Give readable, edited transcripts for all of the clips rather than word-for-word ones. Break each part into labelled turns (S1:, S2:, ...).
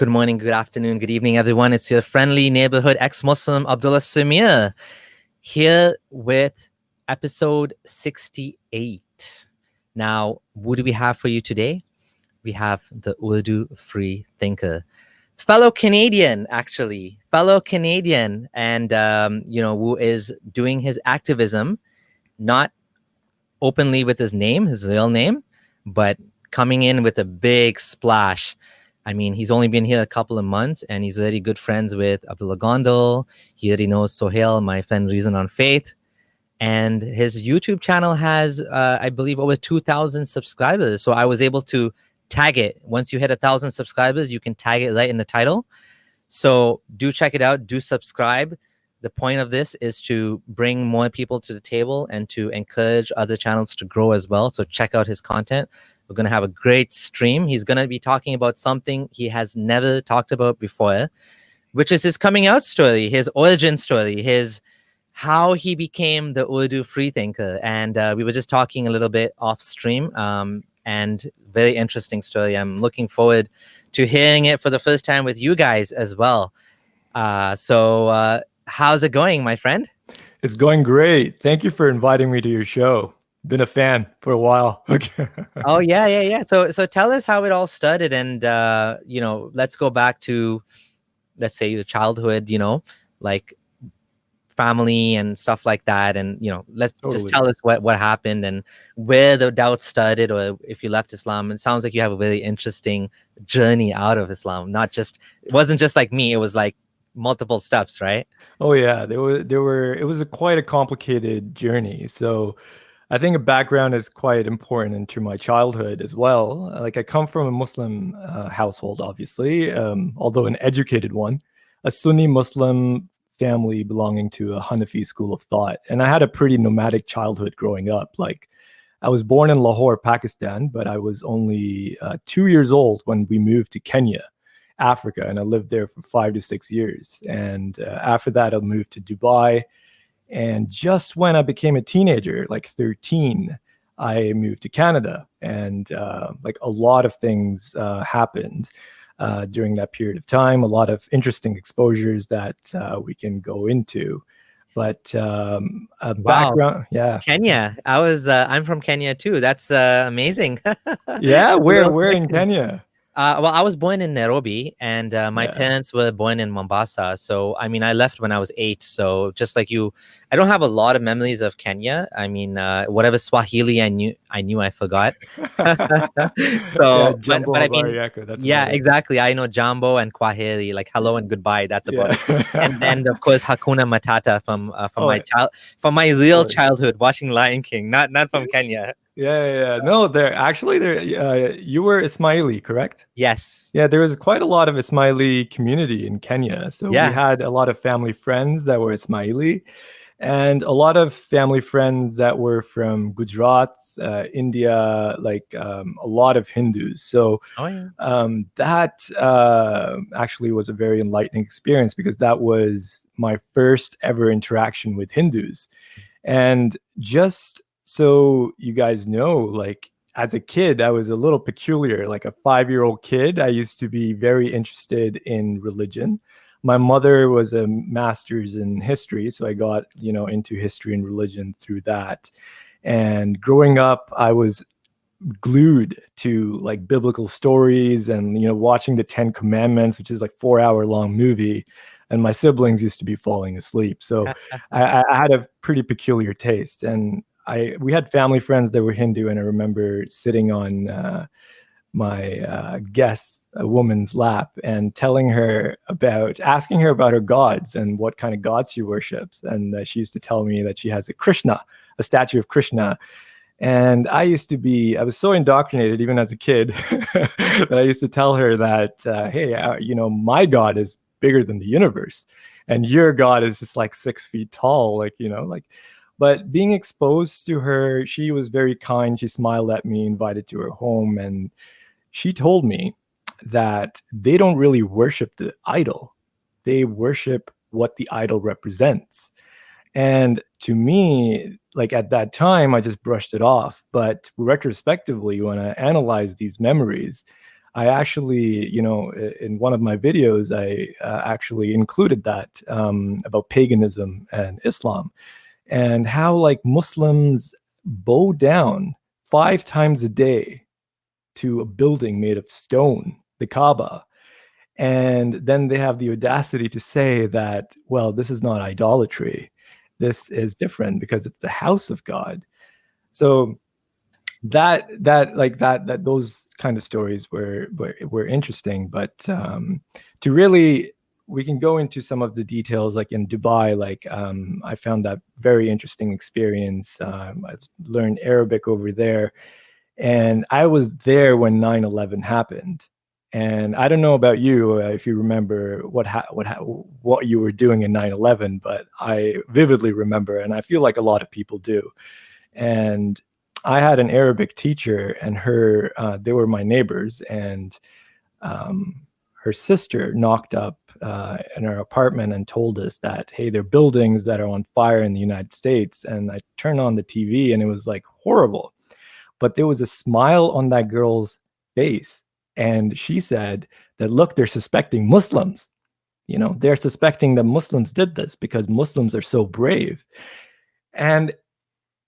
S1: Good morning, good afternoon, good evening, everyone. It's your friendly neighborhood ex-Muslim, Abdullah Samir, here with episode 68. Now, what do we have for you today? We have the Urdu Free Thinker. Fellow Canadian, actually. Fellow Canadian, and, who is doing his activism, not openly with his name, his real name, but coming in with a big splash. I mean, he's only been here a couple of months and he's already good friends with Abdullah Gondal. He already knows Sohail, my friend Reason on Faith. And his YouTube channel has, I believe, over 2,000 subscribers. So I was able to tag it. Once you hit 1,000 subscribers, you can tag it right in the title. So do check it out. Do subscribe. The point of this is to bring more people to the table and to encourage other channels to grow as well. So check out his content. We're going to have a great stream. He's going to be talking about something he has never talked about before, which is his coming out story, his origin story, how he became the Urdu Free Thinker. And we were just talking a little bit off stream, and very interesting story. I'm looking forward to hearing it for the first time with you guys as well. So how's it going, my friend?
S2: It's going great. Thank you for inviting me to your show. Been a fan for a while.
S1: Oh, yeah. So tell us how it all started, and let's go back to, let's say, your childhood, like family and stuff like that, and let's just tell us what happened and where the doubts started, or if you left Islam. It sounds like you have a very interesting journey out of Islam. It wasn't just like me, it was like multiple steps, right?
S2: Oh yeah, it was quite a complicated journey. So I think a background is quite important into my childhood as well. Like, I come from a Muslim household, obviously, although an educated one, a Sunni Muslim family belonging to a Hanafi school of thought. And I had a pretty nomadic childhood growing up. Like, I was born in Lahore, Pakistan, but I was only 2 years old when we moved to Kenya, Africa, and I lived there for 5 to 6 years. And after that, I moved to Dubai. And just when I became a teenager, like 13, I moved to Canada. And like a lot of things happened during that period of time, a lot of interesting exposures that we can go into. But background, yeah.
S1: Kenya. I'm from Kenya too. That's amazing.
S2: Yeah, where in Kenya?
S1: Well, I was born in Nairobi, and my parents were born in Mombasa. So, I mean, I left when I was 8. So, just like you, I don't have a lot of memories of Kenya. I mean, whatever Swahili I knew, I forgot. So,
S2: Jambo,
S1: but I mean,
S2: that's
S1: exactly. I know Jambo and Kwaheri, like hello and goodbye. That's about it. And then, of course, Hakuna Matata from my real childhood, watching Lion King, not from Kenya.
S2: Yeah. No, you were Ismaili, correct?
S1: Yes.
S2: Yeah, there was quite a lot of Ismaili community in Kenya. So we had a lot of family friends that were Ismaili, and a lot of family friends that were from Gujarat, India, like a lot of Hindus. So that actually was a very enlightening experience, because that was my first ever interaction with Hindus. And just so you guys know, like, as a kid, I was a little peculiar. Like a 5-year-old kid, I used to be very interested in religion. My mother was a master's in history, so I got, into history and religion through that. And growing up, I was glued to like biblical stories and, watching the 10 Commandments, which is like 4-hour-long movie. And my siblings used to be falling asleep. So I had a pretty peculiar taste. And we had family friends that were Hindu, and I remember sitting on my guest, a woman's lap, and asking her about her gods and what kind of gods she worships. And she used to tell me that she has a statue of Krishna. And I was so indoctrinated even as a kid that I used to tell her that, hey, my God is bigger than the universe, and your God is just like 6 feet tall, But being exposed to her, she was very kind. She smiled at me, invited to her home, and she told me that they don't really worship the idol. They worship what the idol represents. And to me, like at that time, I just brushed it off. But retrospectively, when I analyze these memories, I actually, in one of my videos, I actually included that about paganism and Islam, and how like Muslims bow down 5 times a day to a building made of stone, the Kaaba. And then they have the audacity to say that, well, this is not idolatry. This is different because it's the house of God. So that those kind of stories were interesting. But to really, we can go into some of the details, like in Dubai, like I found that very interesting experience. I learned Arabic over there, and I was there when 9/11 happened. And I don't know about you, if you remember what you were doing in 9/11, but I vividly remember, and I feel like a lot of people do. And I had an Arabic teacher, and they were my neighbors, and her sister knocked up in our apartment and told us that, hey, there are buildings that are on fire in the United States. And I turned on the TV, and it was like horrible. But there was a smile on that girl's face. And she said that, look, they're suspecting Muslims. They're suspecting that Muslims did this because Muslims are so brave. And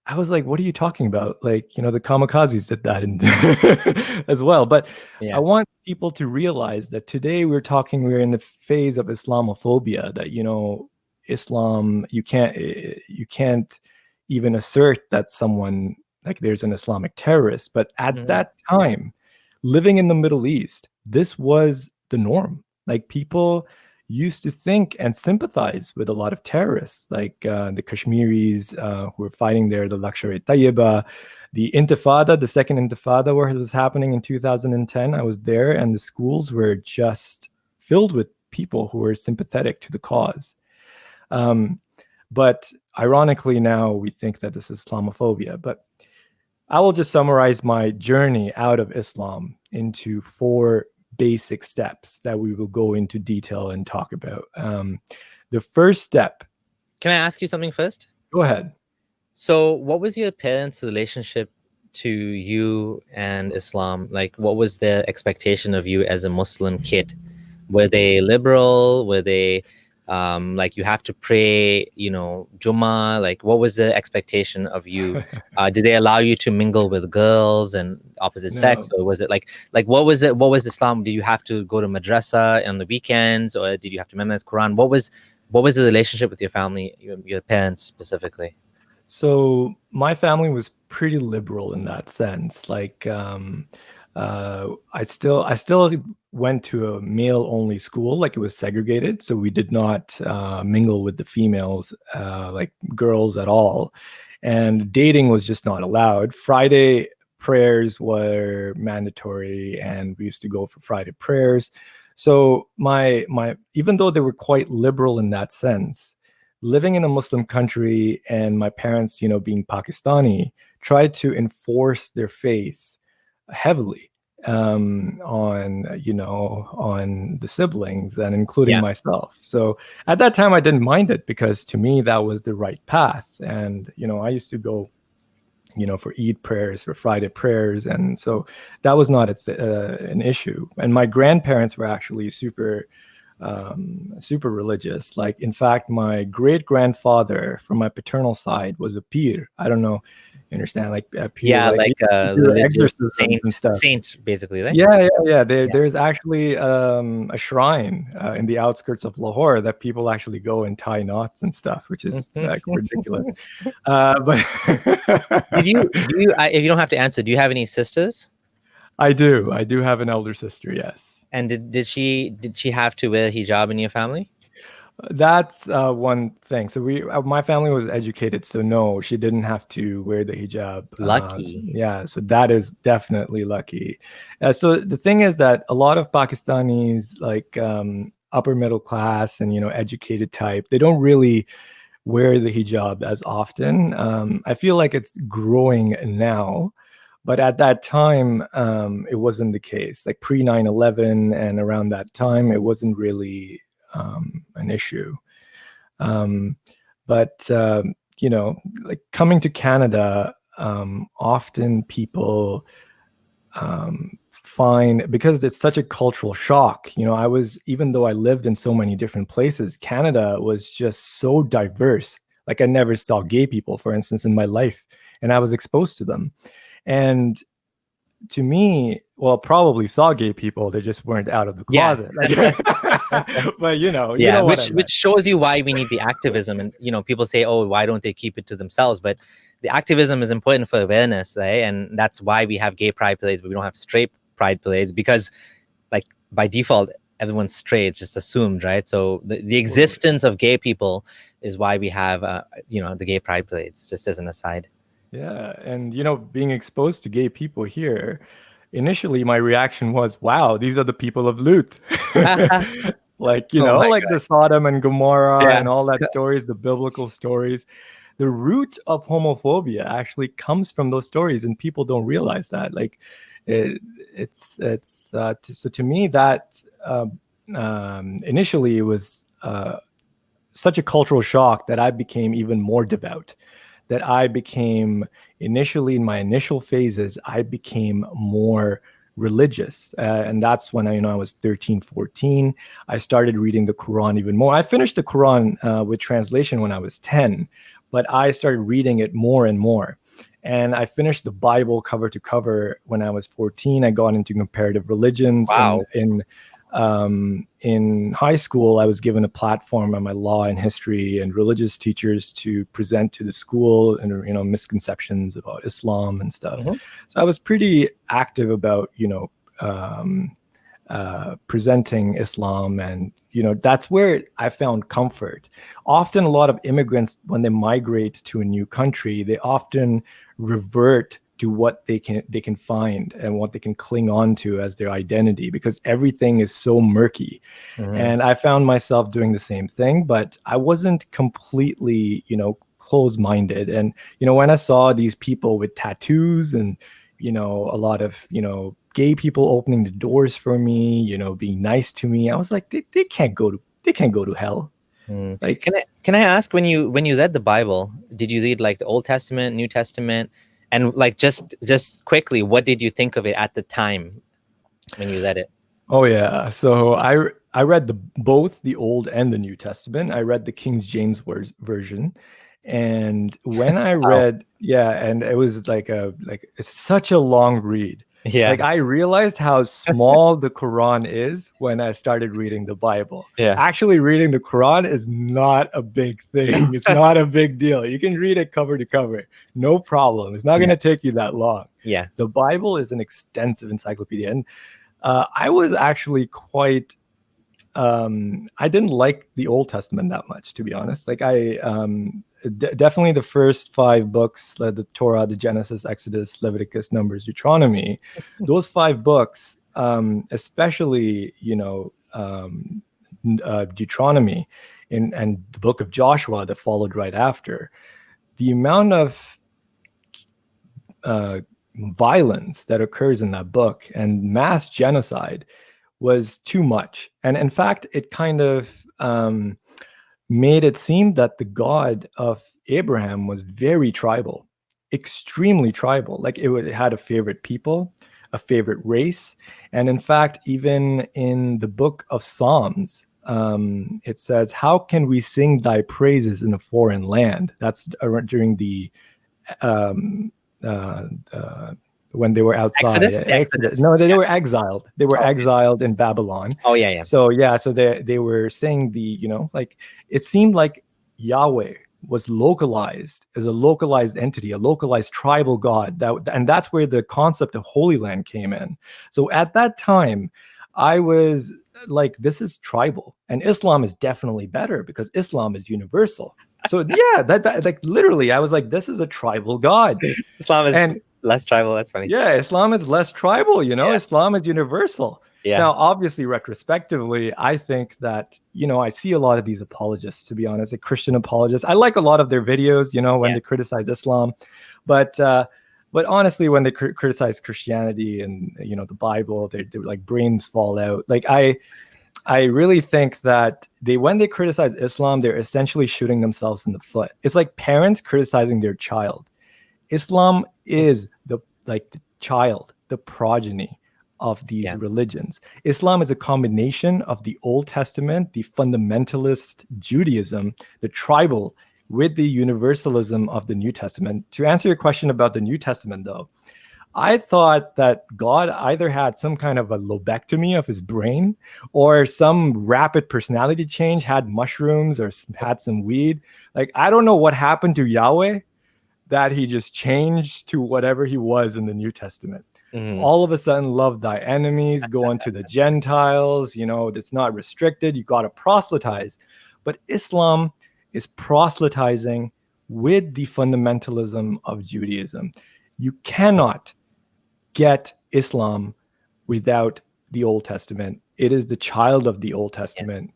S2: I was like, what are you talking about? Like, the kamikazes did that as well. But
S1: Yeah.
S2: I want people to realize that today we're in the phase of Islamophobia, that, Islam, you can't even assert that someone, like, there's an Islamic terrorist. But at that time, living in the Middle East, this was the norm. Like, people used to think and sympathize with a lot of terrorists, like the Kashmiris who were fighting there, the Lashkar-e-Taiba, the Intifada, the second Intifada, where it was happening in 2010. I was there, and the schools were just filled with people who were sympathetic to the cause. But ironically, now we think that this is Islamophobia. But I will just summarize my journey out of Islam into 4 basic steps that we will go into detail and talk about. The first step.
S1: Can I ask you something first?
S2: Go ahead.
S1: So what was your parents' relationship to you and Islam? Like, what was their expectation of you as a Muslim kid? Were they liberal? Were they like, you have to pray, Jummah? Like, what was the expectation of you? Did they allow you to mingle with girls and opposite sex, or was it like what was it? What was Islam? Did you have to go to madrasa on the weekends, or did you have to memorize Quran? What was the relationship with your family, your parents specifically?
S2: So my family was pretty liberal in that sense. Like, I still went to a male only school, like it was segregated. So we did not mingle with the females, like girls at all. And dating was just not allowed. Friday prayers were mandatory, and we used to go for Friday prayers. So my even though they were quite liberal in that sense, living in a Muslim country and my parents, being Pakistani, tried to enforce their faith heavily on the siblings, and including myself. So at that time, I didn't mind it, because to me that was the right path. And I used to go for Eid prayers, for Friday prayers, and so that was not an issue. And my grandparents were actually super religious. Like, in fact, my great grandfather from my paternal side was a pir. I don't know, you understand, like a pir,
S1: like religious saint, basically, right?
S2: Yeah. There's actually a shrine in the outskirts of Lahore that people actually go and tie knots and stuff, which is like ridiculous. But
S1: if you don't have to answer, do you have any sisters?
S2: I do have an elder sister, yes.
S1: And did she have to wear hijab in your family?
S2: That's one thing. So my family was educated, so no, she didn't have to wear the hijab.
S1: Lucky.
S2: So that is definitely lucky. So the thing is that a lot of Pakistanis, like upper middle class and educated type, they don't really wear the hijab as often. I feel like it's growing now. But at that time, it wasn't the case. Like pre 9/11 and around that time, it wasn't really an issue. But like coming to Canada, often people find, because it's such a cultural shock, even though I lived in so many different places, Canada was just so diverse. Like I never saw gay people, for instance, in my life, and I was exposed to them. And to me, well, probably saw gay people, they just weren't out of the closet. But
S1: which shows you why we need the activism. And people say, oh, why don't they keep it to themselves? But the activism is important for awareness, right? And that's why we have gay pride parades, but we don't have straight pride parades, because like by default everyone's straight, it's just assumed, right? So the existence of gay people is why we have the gay pride parades, just as an aside.
S2: Yeah. And, being exposed to gay people here, initially my reaction was, wow, these are the people of Lut. Like, the Sodom and Gomorrah and all that stories, the biblical stories. The root of homophobia actually comes from those stories, and people don't realize that. Like, so to me, that initially it was such a cultural shock that I became even more devout. That I became, initially in my initial phases, I became more religious. And that's when I was 13, 14. I started reading the Quran even more. I finished the Quran with translation when I was 10, but I started reading it more and more. And I finished the Bible cover to cover when I was 14. I got into comparative religions.
S1: Wow.
S2: In high school, I was given a platform by my law and history and religious teachers to present to the school and misconceptions about Islam and stuff. Mm-hmm. So I was pretty active about presenting Islam, and that's where I found comfort. Often a lot of immigrants, when they migrate to a new country, they often revert to what they can find and what they can cling on to as their identity, because everything is so murky. Mm-hmm. And I found myself doing the same thing, but I wasn't completely, closed-minded. And, when I saw these people with tattoos and, a lot of, gay people opening the doors for me, being nice to me, I was like, they can't go to hell.
S1: Mm. Like, can I ask, when you read the Bible, did you read like the Old Testament, New Testament? And like, just quickly, what did you think of it at the time when you read it?
S2: Oh yeah, so I read both the Old and the New Testament. I read the King James version, and when I read, and it was like it's such a long read. Yeah, like I realized how small the Quran is when I started reading the Bible. Yeah, actually reading the Quran is not a big thing. It's not a big deal. You can read it cover to cover, no problem. It's not going to take you that long. Yeah, the Bible is an extensive encyclopedia, and I was actually quite. I didn't like the Old Testament that much, to be honest. Like definitely the first 5 books, the Torah, the Genesis, Exodus, Leviticus, Numbers, Deuteronomy, those 5 books, especially, Deuteronomy and the book of Joshua that followed right after, the amount of violence that occurs in that book and mass genocide was too much. And in fact, it kind of made it seem that the God of Abraham was very tribal, extremely tribal. Like it had a favorite people, a favorite race. And in fact, even in the book of Psalms, it says, how can we sing thy praises in a foreign land? That's during the when they were outside. Exodus. No, they were exiled. They were exiled in Babylon.
S1: Oh yeah.
S2: So they were saying like it seemed like Yahweh was localized as a localized entity, a localized tribal god. And that's where the concept of Holy Land came in. So at that time, I was like, this is tribal, and Islam is definitely better because Islam is universal. So that like literally, I was like, this is a tribal god.
S1: Islam is less tribal. That's funny.
S2: Yeah, Islam is less tribal. Islam is universal. Yeah. Now, obviously, retrospectively, I think that I see a lot of these apologists. To be honest, like Christian apologists, I like a lot of their videos. When they criticize Islam, but honestly, when they criticize Christianity and the Bible, they're like brains fall out. Like I really think that when they criticize Islam, they're essentially shooting themselves in the foot. It's like parents criticizing their child. Islam is the child, the progeny of these religions. Islam is a combination of the Old Testament, the fundamentalist Judaism, the tribal, with the universalism of the New Testament. To answer your question about the New Testament, though, I thought that God either had some kind of a lobectomy of his brain or some rapid personality change, had mushrooms or had some weed. Like, I don't know what happened to Yahweh that he just changed to whatever he was in the New Testament. All of a sudden, love thy enemies, go unto the Gentiles, it's not restricted. You got to proselytize. But Islam is proselytizing with the fundamentalism of Judaism. You cannot get Islam without the Old Testament. It is the child of the Old Testament.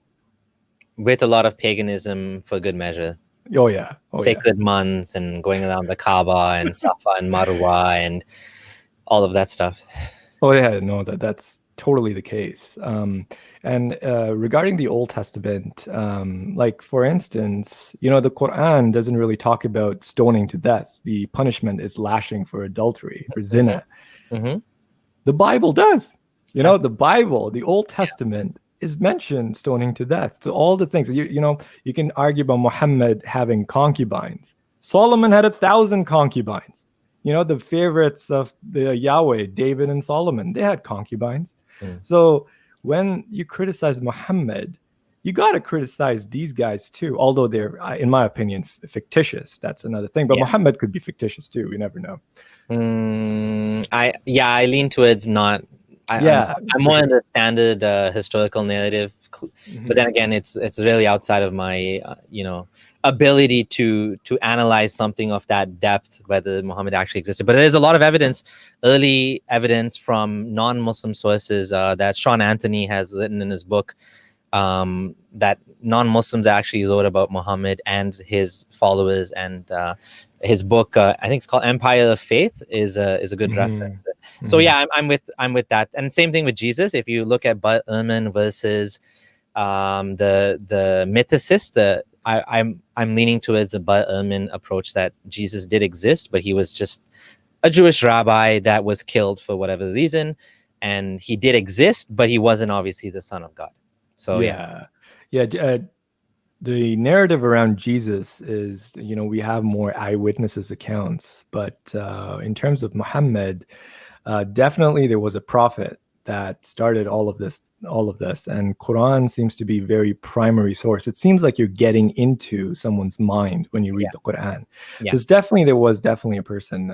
S1: With a lot of paganism for good measure.
S2: Oh, yeah.
S1: Sacred months and going around the Kaaba and Safa and Marwa and all of that stuff.
S2: Oh, yeah. No, that's totally the case. And regarding the Old Testament, like, for instance, the Quran doesn't really talk about stoning to death. The punishment is lashing for adultery, for zina. The Bible does. The Bible, the Old Testament, is mentioned stoning to death. So all the things, you can argue about Muhammad having concubines. Solomon had 1,000 concubines. The favorites of the Yahweh, David and Solomon, they had concubines. So when you criticize Muhammad, you got to criticize these guys too, although they're, in my opinion, fictitious. That's another thing. But Muhammad could be fictitious too. We never know.
S1: I lean towards not. I'm more in the standard historical narrative, but then again, it's really outside of my ability to analyze something of that depth, whether Muhammad actually existed. But there's a lot of evidence, early evidence from non-Muslim sources that Sean Anthony has written in his book, that non-Muslims actually wrote about Muhammad and his followers, and his book, I think it's called Empire of Faith, is a good reference. So yeah, I'm with that. And same thing with Jesus. If you look at Bart Ehrman versus the mythicist, I'm leaning towards the Bart Ehrman approach, that Jesus did exist, but he was just a Jewish rabbi that was killed for whatever reason, and he did exist, but he wasn't obviously the Son of God. So
S2: the narrative around Jesus is, we have more eyewitnesses accounts, but in terms of Muhammad, definitely there was a prophet that started all of this, and Quran seems to be very primary source. It seems like you're getting into someone's mind when you read the Quran. There was definitely a person.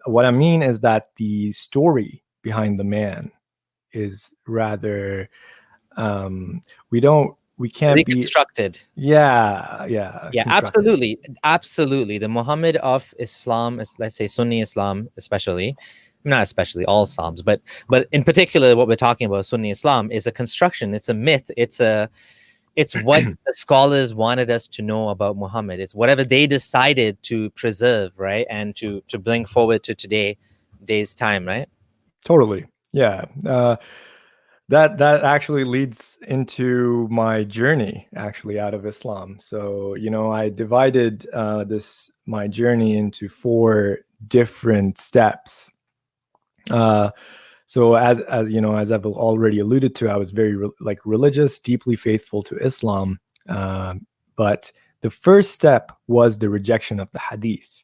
S2: What I mean is that the story behind the man is rather, we can't
S1: reconstructed. Absolutely. The Muhammad of Islam, let's say Sunni Islam, not especially all Islams, but in particular, what we're talking about, Sunni Islam, is a construction. It's a myth. It's what the scholars wanted us to know about Muhammad. It's whatever they decided to preserve, right, and to bring forward to today's time, right?
S2: Totally. Yeah. That actually leads into my journey out of Islam. So, I divided my journey into 4 different steps. So as I've already alluded to, I was very religious, deeply faithful to Islam. But the first step was the rejection of the hadith.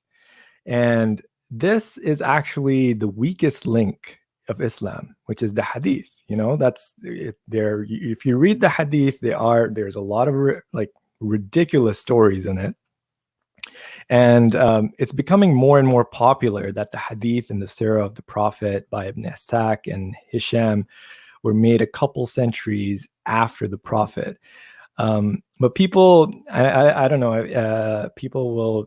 S2: And this is actually the weakest link of Islam, which is the hadith. That's there. If you read the hadith, there's a lot of ridiculous stories in it, and it's becoming more and more popular that the hadith and the Sirah of the Prophet by Ibn Ishaq and Hisham were made a couple centuries after the Prophet. But people, I don't know, people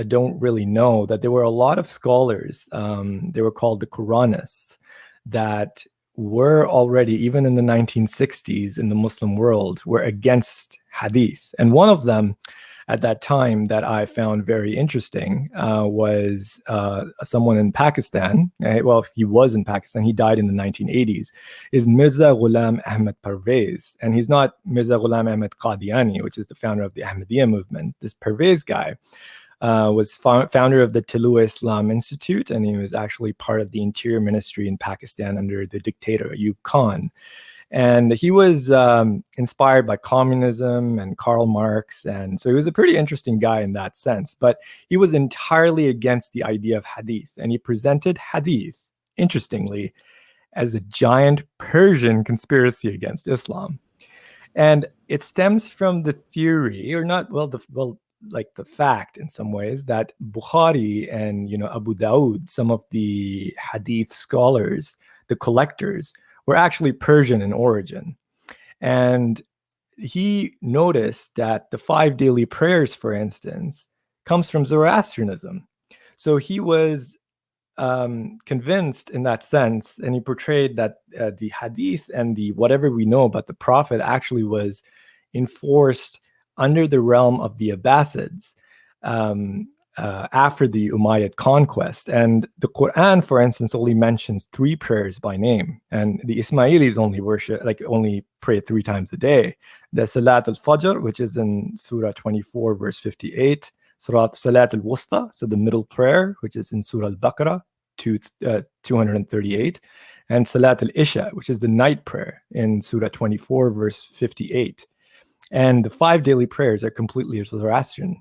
S2: don't really know that there were a lot of scholars. They were called the Quranists, that were already, even in the 1960s in the Muslim world, were against hadith. And one of them at that time that I found very interesting was someone in Pakistan. Well, he was in Pakistan. He died in the 1980s. Is Mirza Ghulam Ahmad Parvez. And he's not Mirza Ghulam Ahmad Qadiani, which is the founder of the Ahmadiyya movement. This Parvez guy, was founder of the Tilua Islam Institute, and he was actually part of the Interior Ministry in Pakistan under the dictator Ayub Khan. And he was inspired by communism and Karl Marx. And so he was a pretty interesting guy in that sense. But he was entirely against the idea of hadith. And he presented hadith, interestingly, as a giant Persian conspiracy against Islam. And it stems from the theory, or not, like the fact in some ways, that Bukhari and, Abu Dawood, some of the hadith scholars, the collectors, were actually Persian in origin. And he noticed that the 5 daily prayers, for instance, comes from Zoroastrianism. So he was convinced in that sense, and he portrayed that the hadith and the whatever we know about the prophet actually was enforced under the realm of the Abbasids after the Umayyad conquest. And the Quran, for instance, only mentions 3 prayers by name, and the Ismailis only pray 3 times a day. The Salat al-Fajr, which is in Surah 24, verse 58, Salat al-Wusta, so the middle prayer, which is in Surah al-Baqarah 238, and Salat al-Isha, which is the night prayer in Surah 24, verse 58. And the 5 daily prayers are completely Zoroastrian.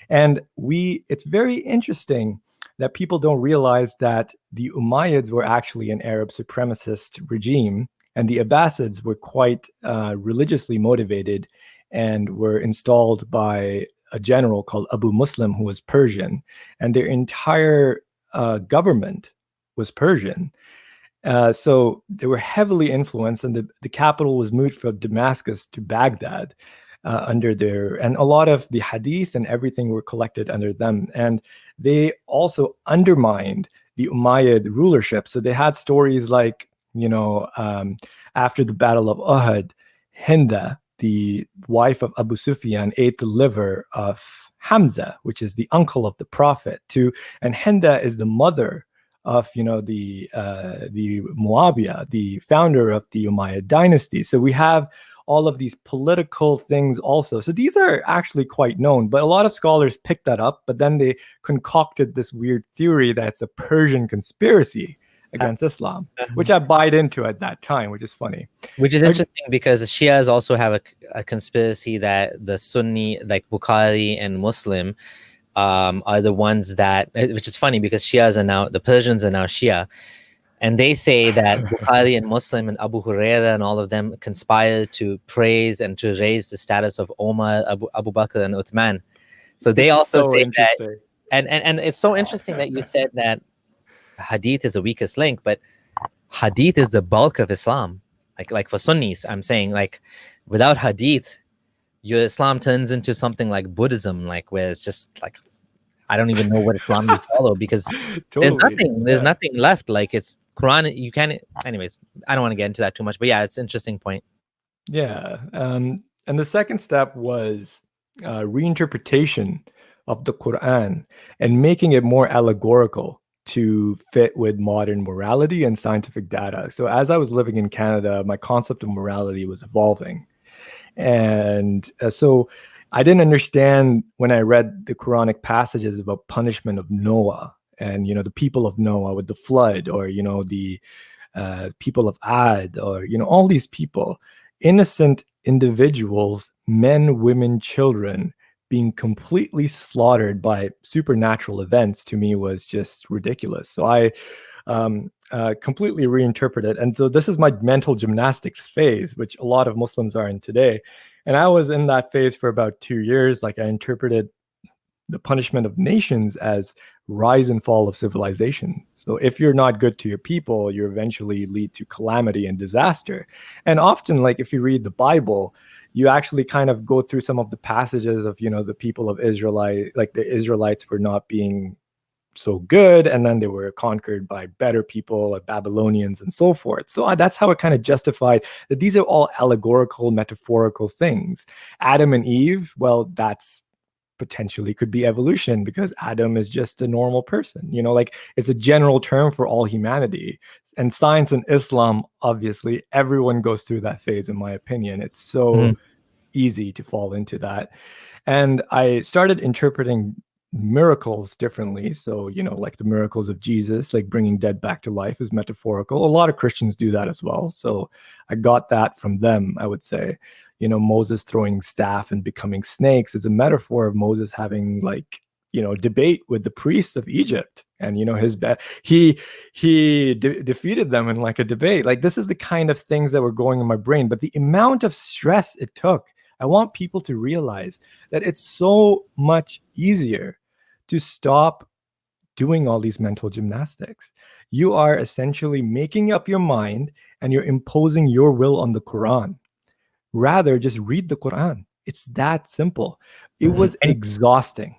S2: And it's very interesting that people don't realize that the Umayyads were actually an Arab supremacist regime, and the Abbasids were quite religiously motivated and were installed by a general called Abu Muslim, who was Persian, and their entire government was Persian. So they were heavily influenced, and the capital was moved from Damascus to Baghdad and a lot of the hadith and everything were collected under them. And they also undermined the Umayyad rulership. So they had stories like, after the Battle of Uhud, Hinda, the wife of Abu Sufyan, ate the liver of Hamza, which is the uncle of the Prophet, and Hinda is the mother of the Muawiyah, the founder of the Umayyad dynasty. So we have all of these political things also. So these are actually quite known, but a lot of scholars picked that up, but then they concocted this weird theory that it's a Persian conspiracy against Islam, which I bought into at that time, which is funny.
S1: Which is interesting because Shias also have a conspiracy that the Sunni, like Bukhari and Muslim, are the ones that, which is funny because the Persians are now Shia. And they say that Bukhari and Muslim and Abu Huraira and all of them conspired to praise and to raise the status of Omar, Abu Bakr and Uthman. So they also say that, and it's so interesting that you said that Hadith is the weakest link, but Hadith is the bulk of Islam. Like for Sunnis, I'm saying, like, without Hadith, your Islam turns into something like Buddhism, like where it's just like, I don't even know what Islam you follow because there's nothing left. Like it's Quran, you can't. Anyways, I don't want to get into that too much, but yeah, it's an interesting point.
S2: Yeah, and the second step was reinterpretation of the Quran and making it more allegorical to fit with modern morality and scientific data. So as I was living in Canada, my concept of morality was evolving, and so I didn't understand when I read the Quranic passages about punishment of Noah and, the people of Noah with the flood, or, the people of Ad, or, all these people, innocent individuals, men, women, children, being completely slaughtered by supernatural events, to me was just ridiculous. So I completely reinterpreted. And so this is my mental gymnastics phase, which a lot of Muslims are in today. And I was in that phase for about 2 years. Like, I interpreted the punishment of nations as rise and fall of civilization. So if you're not good to your people, you eventually lead to calamity and disaster. And often, like, if you read the Bible, you actually kind of go through some of the passages of, the people of Israelite, like the Israelites were not being so good, and then they were conquered by better people, like Babylonians and so forth. So that's how it kind of justified that these are all allegorical, metaphorical things. Adam and Eve, well, that's potentially could be evolution, because Adam is just a normal person, like it's a general term for all humanity. And science and Islam, obviously everyone goes through that phase, in my opinion. It's so easy to fall into that. And I started interpreting miracles differently. So, like the miracles of Jesus, like bringing dead back to life is metaphorical. A lot of Christians do that as well. So I got that from them, I would say. Moses throwing staff and becoming snakes is a metaphor of Moses having debate with the priests of Egypt. And, he defeated them in like a debate. Like, this is the kind of things that were going in my brain. But the amount of stress it took, I want people to realize that it's so much easier to stop doing all these mental gymnastics. You are essentially making up your mind and you're imposing your will on the Quran. Rather, just read the Quran. It's that simple. It was exhausting.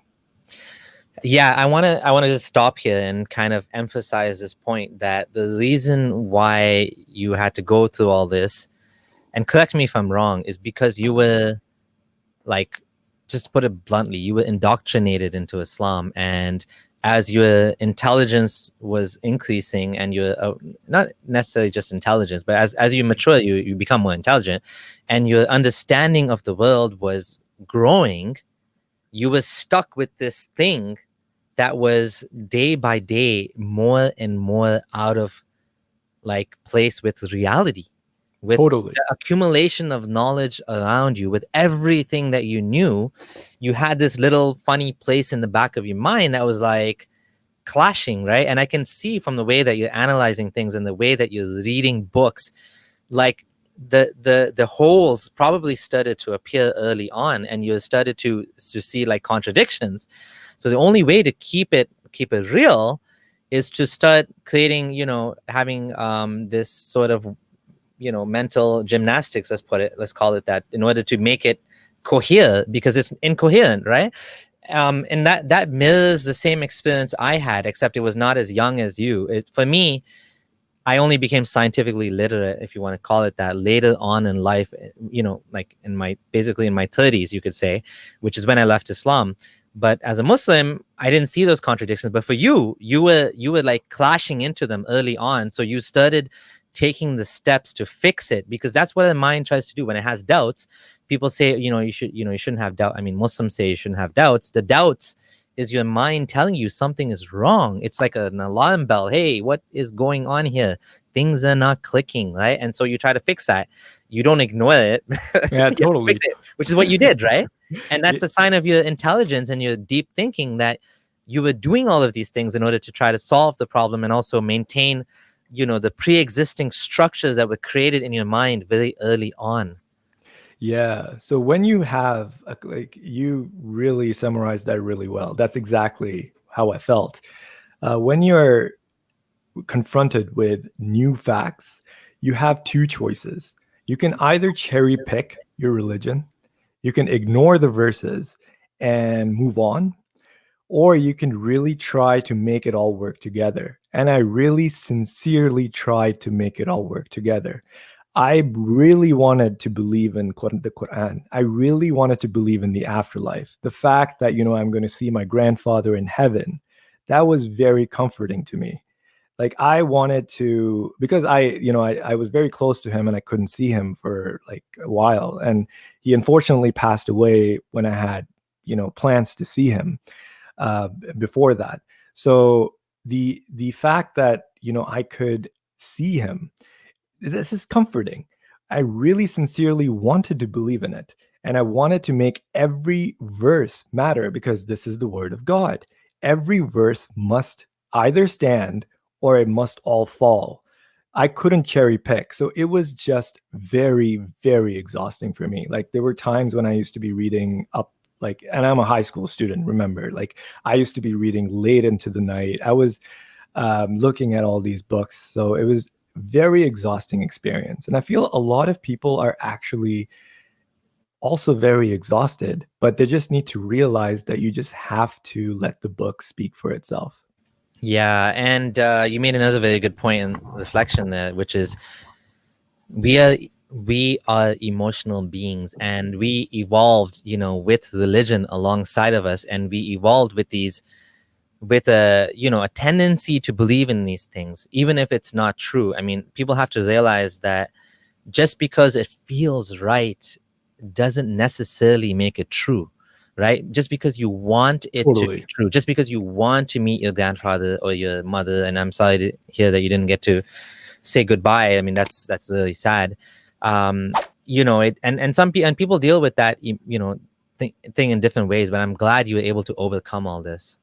S1: Yeah, I want to just stop here and kind of emphasize this point, that the reason why you had to go through all this, and correct me if I'm wrong, is because you were, like, just to put it bluntly, you were indoctrinated into Islam, and as your intelligence was increasing, and you're not necessarily just intelligence, but as you mature, you become more intelligent, and your understanding of the world was growing, you were stuck with this thing that was day by day more and more out of place with reality, with
S2: Totally.
S1: the accumulation of knowledge around you, with everything that you knew. You had this little funny place in the back of your mind that was like clashing, right? And I can see from the way that you're analyzing things and the way that you're reading books, like the holes probably started to appear early on, and you started to see like contradictions. So the only way to keep it real is to start creating, having this sort of mental gymnastics, let's call it that, in order to make it cohere, because it's incoherent, right? And that mirrors the same experience I had, except it was not as young as you. For me, I only became scientifically literate, if you want to call it that, later on in life, like basically in my 30s, you could say, which is when I left Islam. But as a Muslim, I didn't see those contradictions. But for you were like clashing into them early on. So you started taking the steps to fix it, because that's what the mind tries to do when it has doubts. People say, you shouldn't have doubt. I mean, Muslims say you shouldn't have doubts. The doubts is your mind telling you something is wrong. It's like an alarm bell. Hey, what is going on here? Things are not clicking, right? And so you try to fix that. You don't ignore it.
S2: Yeah, totally.
S1: Fix it, which is what you did, right? And that's a sign of your intelligence and your deep thinking, that you were doing all of these things in order to try to solve the problem and also maintain, the pre-existing structures that were created in your mind very early on.
S2: Yeah. So when you have, you really summarized that really well. That's exactly how I felt. When you're confronted with new facts, you have two choices. You can either cherry pick your religion, you can ignore the verses and move on, or you can really try to make it all work together. And I really sincerely tried to make it all work together. I really wanted to believe in the Quran. I really wanted to believe in the afterlife. The fact that, I'm going to see my grandfather in heaven, that was very comforting to me. Like, I wanted to, because I was very close to him and I couldn't see him for like a while. And he unfortunately passed away when I had, plans to see him before that. So the fact that, I could see him, this is comforting. I really sincerely wanted to believe in it. And I wanted to make every verse matter, because this is the word of God. Every verse must either stand or it must all fall. I couldn't cherry pick. So it was just very, very exhausting for me. Like, there were times when I used to be reading up, and I'm a high school student, remember, I used to be reading late into the night. I was looking at all these books. So it was very exhausting experience. And I feel a lot of people are actually also very exhausted, but they just need to realize that you just have to let the book speak for itself.
S1: Yeah, and you made another very good point in reflection there, which is we are emotional beings, and we evolved, with religion alongside of us, and we evolved with a tendency to believe in these things, even if it's not true. I mean, people have to realize that just because it feels right doesn't necessarily make it true. right? Just because you want it to be
S2: Totally.
S1: true, just because you want to meet your grandfather or your mother, and I'm sorry to hear that you didn't get to say goodbye. I mean, that's really sad. You know, and some people deal with that, you know, thing in different ways. But I'm glad you were able to overcome all this.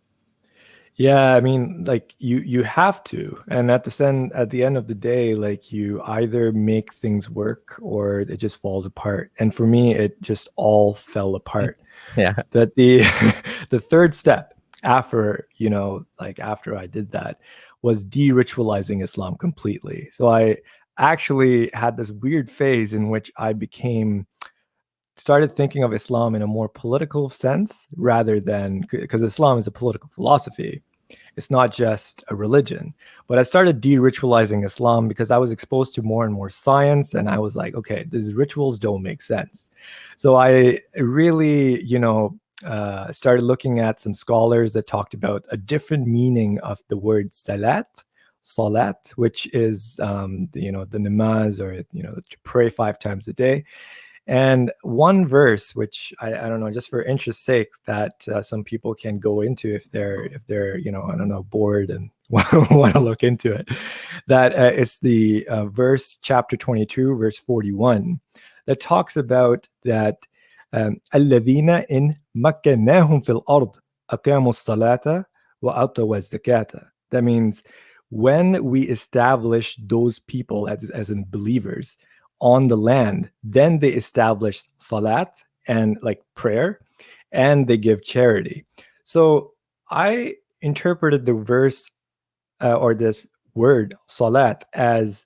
S2: Yeah, I mean, like you have to, and at the end of the day, like you either make things work or it just falls apart. And for me, it just all fell apart.
S1: Yeah.
S2: That the the third step after, you know, like after I did that was de-ritualizing Islam completely. So I actually had this weird phase in which I started thinking of Islam in a more political sense rather than, because Islam is a political philosophy. It's not just a religion. But I started de-ritualizing Islam because I was exposed to more and more science, and I was like, okay, these rituals don't make sense. So I really, you know, started looking at some scholars that talked about a different meaning of the word salat, which is, you know, the namaz, or, you know, to pray 5 times a day. And one verse, which I don't know, just for interest's sake, that some people can go into if they're you know, I don't know, bored and want to look into it, that it's the verse chapter 22, verse 41, that talks about that الذين إن مكناهم في الأرض أقاموا الصلاة وآتوا الزكاة. That means when we establish those people as in believers on the land, then they establish salat and like prayer, and they give charity. So I interpreted the verse or this word salat as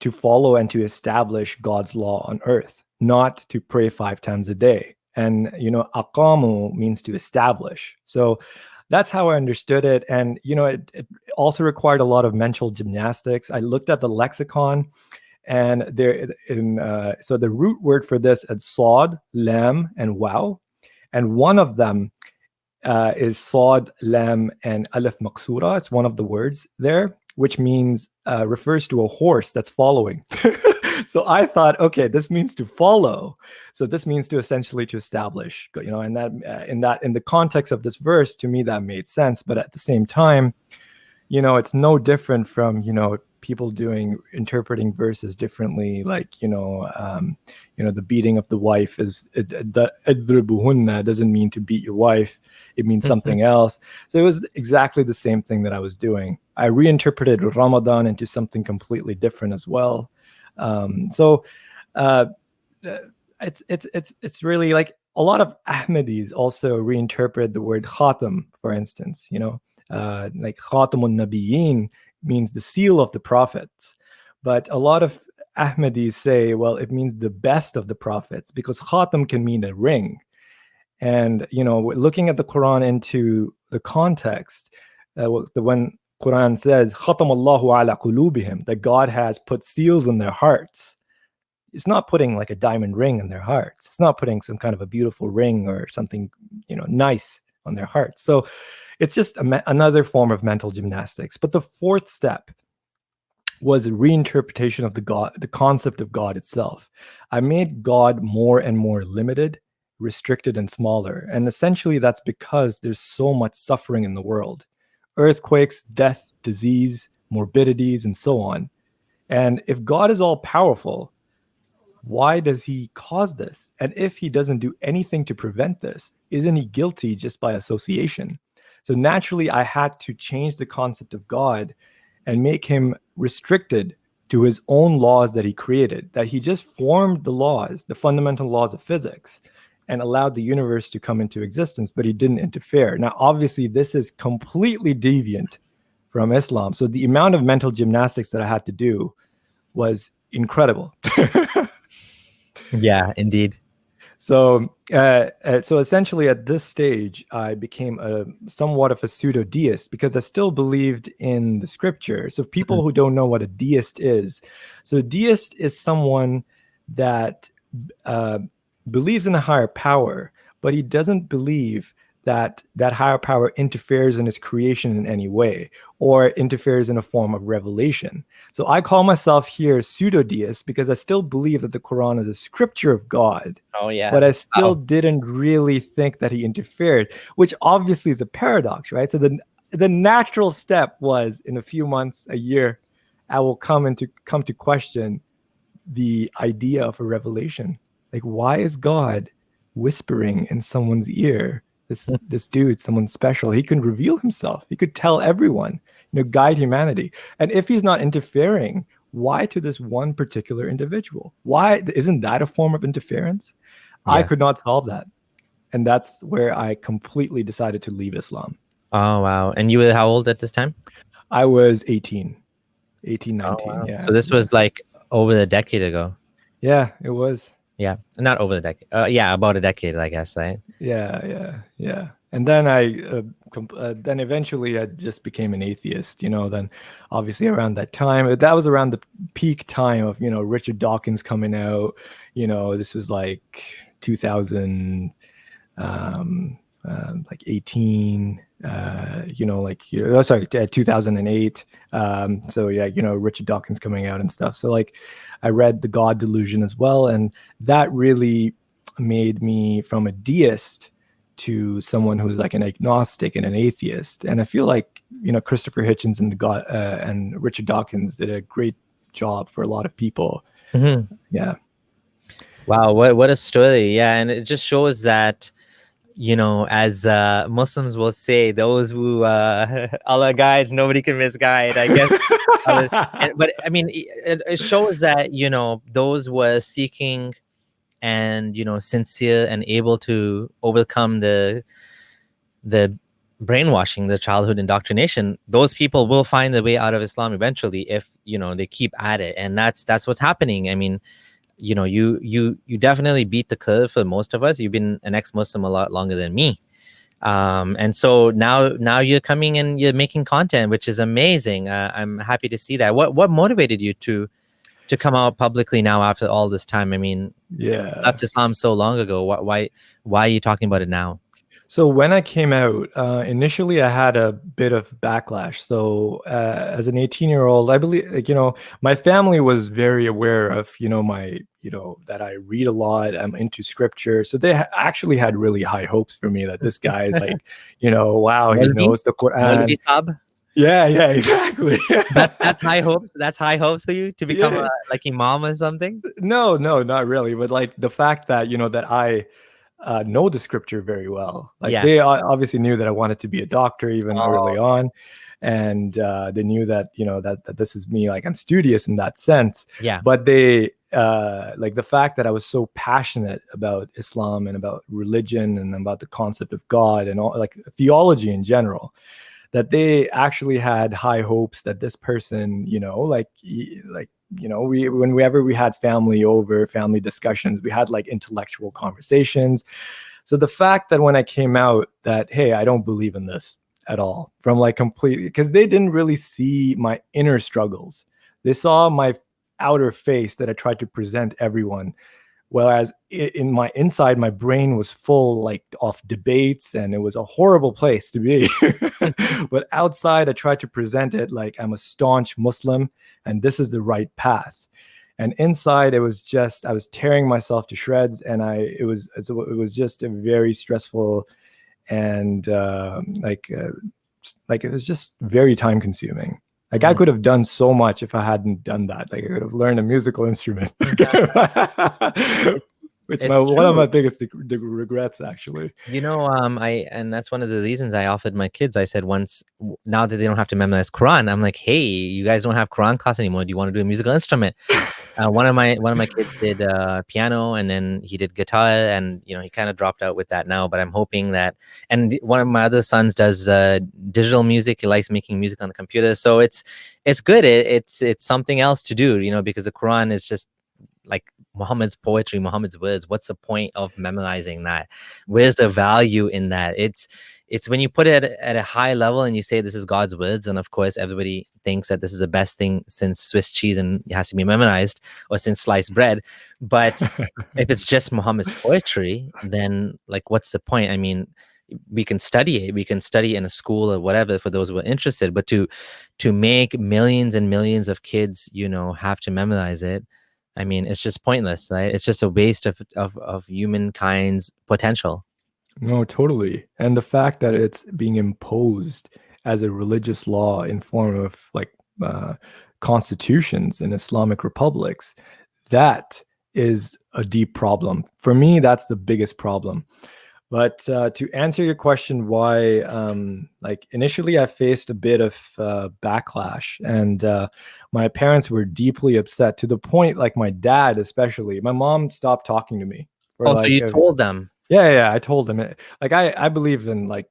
S2: to follow and to establish God's law on earth, not to pray 5 times a day. And, you know, aqamu means to establish. So that's how I understood it. And, you know, it also required a lot of mental gymnastics. I looked at the lexicon, and so the root word for this is sod, lam, and waw, and one of them is sod, lam, and alif maksura. It's one of the words there, which means refers to a horse that's following. So I thought, okay, this means to follow. So this means to essentially to establish, you know, and that in the context of this verse, to me that made sense. But at the same time, you know, it's no different from, you know, people interpreting verses differently, like, you know, the beating of the wife is idribuhunna doesn't mean to beat your wife, it means something else. So it was exactly the same thing that I was doing. I reinterpreted Ramadan into something completely different as well. So it's really like a lot of Ahmadis also reinterpret the word khatam, for instance, you know, like khatamun nabiyyin means the seal of the prophets. But a lot of Ahmadis say, well, it means the best of the prophets, because khatam can mean a ring. And, you know, looking at the Quran into the context, when Quran says, khatamallahu ala qulubihim, that God has put seals in their hearts, it's not putting like a diamond ring in their hearts. It's not putting some kind of a beautiful ring or something, you know, nice on their hearts. So it's just another form of mental gymnastics. But the fourth step was a reinterpretation of the concept of God itself. I made God more and more limited, restricted, and smaller. And essentially that's because there's so much suffering in the world. Earthquakes, death, disease, morbidities, and so on. And if God is all powerful, why does he cause this? And if he doesn't do anything to prevent this, isn't he guilty just by association? So naturally, I had to change the concept of God and make him restricted to his own laws that he created, that he just formed the laws, the fundamental laws of physics, and allowed the universe to come into existence, but he didn't interfere. Now, obviously, this is completely deviant from Islam. So the amount of mental gymnastics that I had to do was incredible.
S1: Yeah, indeed.
S2: So essentially at this stage, I became somewhat of a pseudo-deist, because I still believed in the scripture. So people who don't know what a deist is, so a deist is someone that believes in a higher power, but he doesn't believe that that higher power interferes in his creation in any way or interferes in a form of revelation. So I call myself here pseudo-deist because I still believe that the Quran is a scripture of God.
S1: Oh yeah.
S2: But I still didn't really think that he interfered, which obviously is a paradox, right? So the natural step was in a few months, a year, I will come to question the idea of a revelation. Like, why is God whispering in someone's ear? This dude, someone special, he can reveal himself. He could tell everyone, guide humanity. And if he's not interfering, why to this one particular individual? Why isn't that a form of interference? Yeah. I could not solve that. And that's where I completely decided to leave Islam.
S1: Oh, wow. And you were how old at this time?
S2: I was 19, 19.
S1: Oh, wow. Yeah. So this was like over a decade ago.
S2: Yeah, it was.
S1: Yeah, not over the decade. Yeah, about a decade, I guess, right?
S2: Yeah. And then then eventually I just became an atheist. Then obviously around that time, that was around the peak time of Richard Dawkins coming out. This was like 2000, like 18. Sorry, 2008. So yeah, Richard Dawkins coming out and stuff. So like, I read The God Delusion as well, and that really made me from a deist to someone who's like an agnostic and an atheist. And I feel like Christopher Hitchens and Richard Dawkins did a great job for a lot of people. Mm-hmm. Yeah.
S1: Wow, what a story! Yeah, and it just shows that as Muslims will say, those who Allah guides, nobody can misguide, I guess. But I mean, it shows that those were seeking and sincere and able to overcome the brainwashing, the childhood indoctrination. Those people will find their way out of Islam eventually if they keep at it, and that's what's happening. I mean, you definitely beat the curve for most of us. You've been an ex-Muslim a lot longer than me. And so now you're coming and you're making content, which is amazing. I'm happy to see that. What motivated you to come out publicly now after all this time? I mean,
S2: yeah,
S1: left Islam so long ago. Why are you talking about it now?
S2: So when I came out, initially I had a bit of backlash. So as an 18-year-old, I believe, my family was very aware of, that I read a lot, I'm into scripture. So they actually had really high hopes for me that this guy is like, wow, he knows the Quran. Yeah, exactly.
S1: That's high hopes. That's high hopes for you to become like imam or something?
S2: No, not really. But like the fact that, that I know the scripture very well. Like they obviously knew that I wanted to be a doctor even early on. And they knew that, that this is me, like I'm studious in that sense.
S1: Yeah.
S2: But they like the fact that I was so passionate about Islam and about religion and about the concept of God and all, like theology in general, that they actually had high hopes that this person, whenever we had family discussions, we had like intellectual conversations. So the fact that when I came out that, hey, I don't believe in this at all, from like completely, because they didn't really see my inner struggles. They saw my outer face that I tried to present everyone. Whereas in my inside, my brain was full like of debates and it was a horrible place to be. But outside, I tried to present it like I'm a staunch Muslim and this is the right path. And inside, it was just, I was tearing myself to shreds. And it was just a very stressful and it was just very time consuming. Like I could have done so much if I hadn't done that. Like I could have learned a musical instrument. It's one of my biggest regrets, actually.
S1: And that's one of the reasons I offered my kids. I said once, now that they don't have to memorize Quran, I'm like, hey, you guys don't have Quran class anymore. Do you want to do a musical instrument? One of my kids did piano, and then he did guitar, and he kind of dropped out with that now. But I'm hoping that, and one of my other sons does digital music. He likes making music on the computer, so it's good. It's something else to do, because the Quran is just like Muhammad's poetry, Muhammad's words. What's the point of memorizing that? Where's the value in that? It's when you put it at a high level and you say this is God's words, and of course everybody thinks that this is the best thing since Swiss cheese and it has to be memorized, or since sliced bread. But if it's just Muhammad's poetry, then like what's the point? I mean, we can study it. We can study in a school or whatever for those who are interested. But to make millions and millions of kids, have to memorize it, I mean, it's just pointless, right? It's just a waste of humankind's potential.
S2: No, totally. And the fact that it's being imposed as a religious law in form of like constitutions in Islamic republics, that is a deep problem. For me, that's the biggest problem. But to answer your question, why, like initially I faced a bit of backlash, and my parents were deeply upset to the point, like my dad, especially, my mom stopped talking to me for
S1: Oh, so you told them?
S2: Yeah, I told them it. Like I believe in like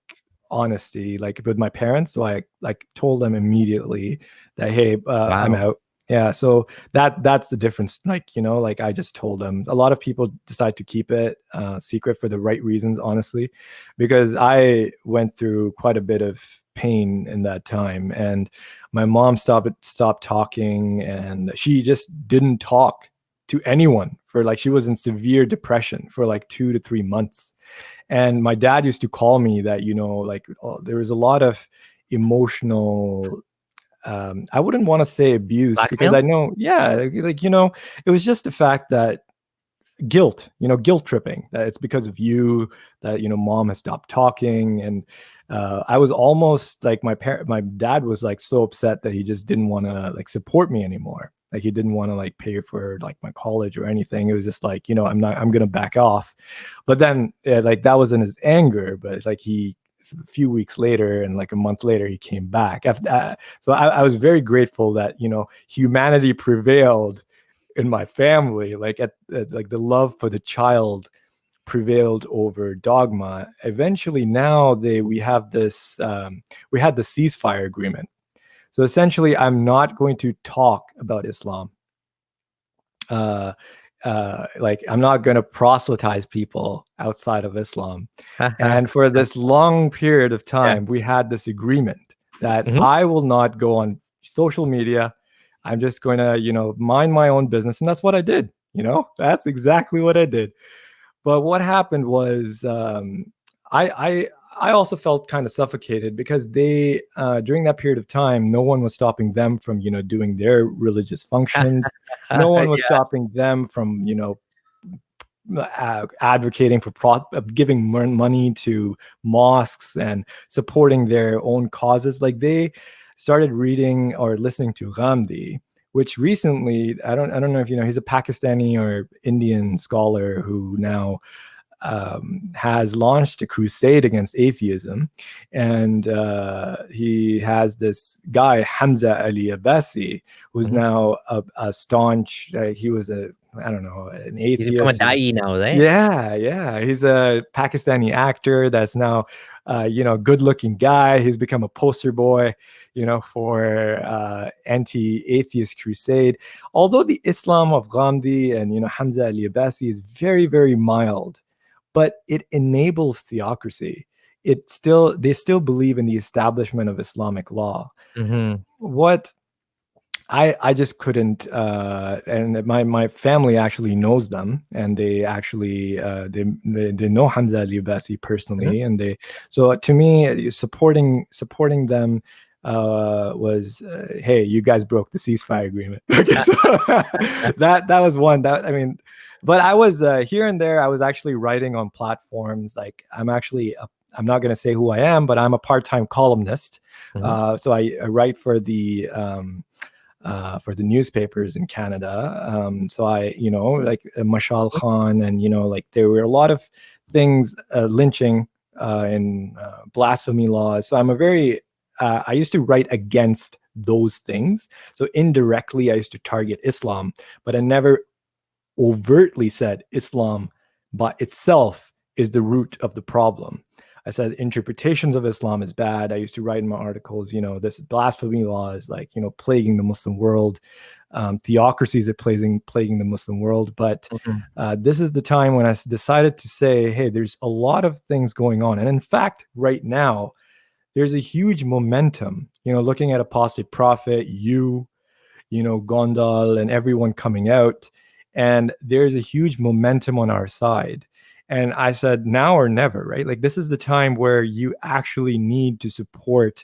S2: honesty, like with my parents. So I like told them immediately that, hey, I'm
S1: Wow.
S2: out. Yeah, so that's the difference. Like, like I just told them. A lot of people decide to keep it secret for the right reasons, honestly, because I went through quite a bit of pain in that time, and my mom stopped talking, and she just didn't talk to anyone for like, she was in severe depression for like 2 to 3 months. And my dad used to call me that, like there was a lot of emotional, I wouldn't want to say abuse, because
S1: Blackmail?
S2: I know, yeah, like, it was just the fact that guilt tripping, that it's because of you that, mom has stopped talking. And I was almost like, my dad was like so upset that he just didn't want to like support me anymore. Like he didn't want to like pay for like my college or anything. It was just like, I'm gonna back off. But then like that was in his anger, but it's like a few weeks later and like a month later he came back after that. So I was very grateful that humanity prevailed in my family, like like the love for the child prevailed over dogma. Eventually now we had the ceasefire agreement. So essentially I'm not going to talk about Islam. Like I'm not going to proselytize people outside of Islam. And for this long period of time, we had this agreement that I will not go on social media. I'm just going to, mind my own business. And that's what I did. That's exactly what I did. But what happened was I also felt kind of suffocated, because they during that period of time, no one was stopping them from doing their religious functions. No one was stopping them from advocating for giving money to mosques and supporting their own causes. Like they started reading or listening to Ghamdi, which recently, I don't know if he's a Pakistani or Indian scholar who now has launched a crusade against atheism. And he has this guy, Hamza Ali Abbasi, who's now a staunch, he was an atheist.
S1: He's become a da'i now, right?
S2: Yeah. He's a Pakistani actor that's now, good looking guy. He's become a poster boy, for anti-atheist crusade. Although the Islam of Ghamdi and, Hamza Ali Abbasi is very, very mild, but it enables theocracy. They still believe in the establishment of Islamic law. What I just couldn't, and my family actually knows them, and they actually they know Hamza Ali Abbasi personally, and so to me supporting them was hey, you guys broke the ceasefire agreement. Okay, so that was one. That, I mean, but I was here and there. I was actually writing on platforms. Like I'm not going to say who I am, but I'm a part-time columnist. So I write for the newspapers in Canada. So I, like Mashal Khan, and like there were a lot of things, lynching and blasphemy laws. So I'm I used to write against those things. So indirectly, I used to target Islam, but I never overtly said Islam by itself is the root of the problem. I said interpretations of Islam is bad. I used to write in my articles, this blasphemy law is like, plaguing the Muslim world. Theocracies are plaguing the Muslim world. But this is the time when I decided to say, hey, there's a lot of things going on. And in fact, right now, there's a huge momentum, looking at Apostate Prophet, Gondal, and everyone coming out. And there's a huge momentum on our side. And I said, now or never, right? Like, this is the time where you actually need to support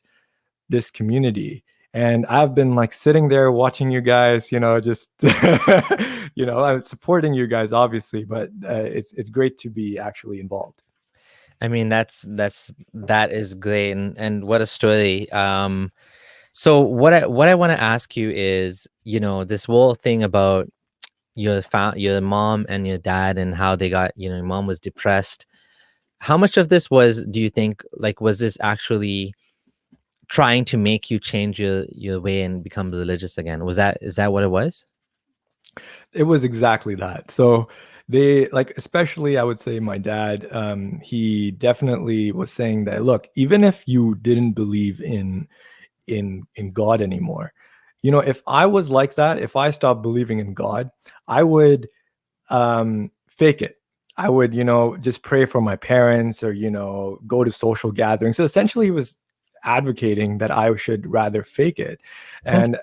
S2: this community. And I've been like sitting there watching you guys, just, I'm supporting you guys, obviously, but it's great to be actually involved.
S1: I mean, that is great, and what a story. So what I want to ask you is, this whole thing about your mom and your dad and how they got, your mom was depressed. How much of this do you think, like, was this actually trying to make you change your way and become religious again? Is that what it was?
S2: It was exactly that. So they, like, especially I would say my dad, he definitely was saying that, look, even if you didn't believe in God anymore, if I was like that, if I stopped believing in God, I would fake it. I would, just pray for my parents, or, go to social gatherings. So essentially he was advocating that I should rather fake it. And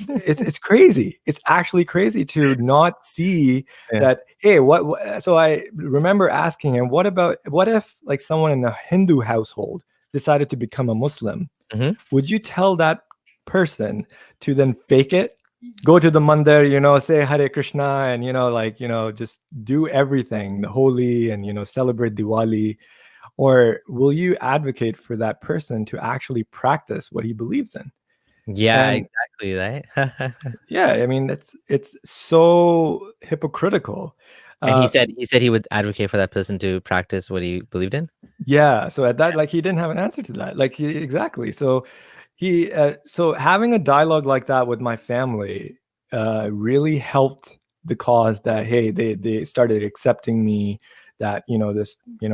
S2: it's crazy. It's actually crazy to not see
S1: Yeah.
S2: that, hey, what so I remember asking him, what if like someone in a Hindu household decided to become a Muslim?
S1: Mm-hmm.
S2: Would you tell that person to then fake it, go to the mandir, say Hare Krishna, and just do everything the holy, and celebrate Diwali? Or will you advocate for that person to actually practice what he believes in?
S1: Yeah,
S2: And
S1: exactly, right?
S2: yeah, I mean, it's so hypocritical.
S1: And he
S2: Uh,
S1: said he would advocate for that person to practice what he believed in.
S2: yeah, so at that, like, he didn't have an answer to that. Like, exactly. So so having a dialogue like that with my family really helped the cause. That, hey, they started accepting me. That, this, he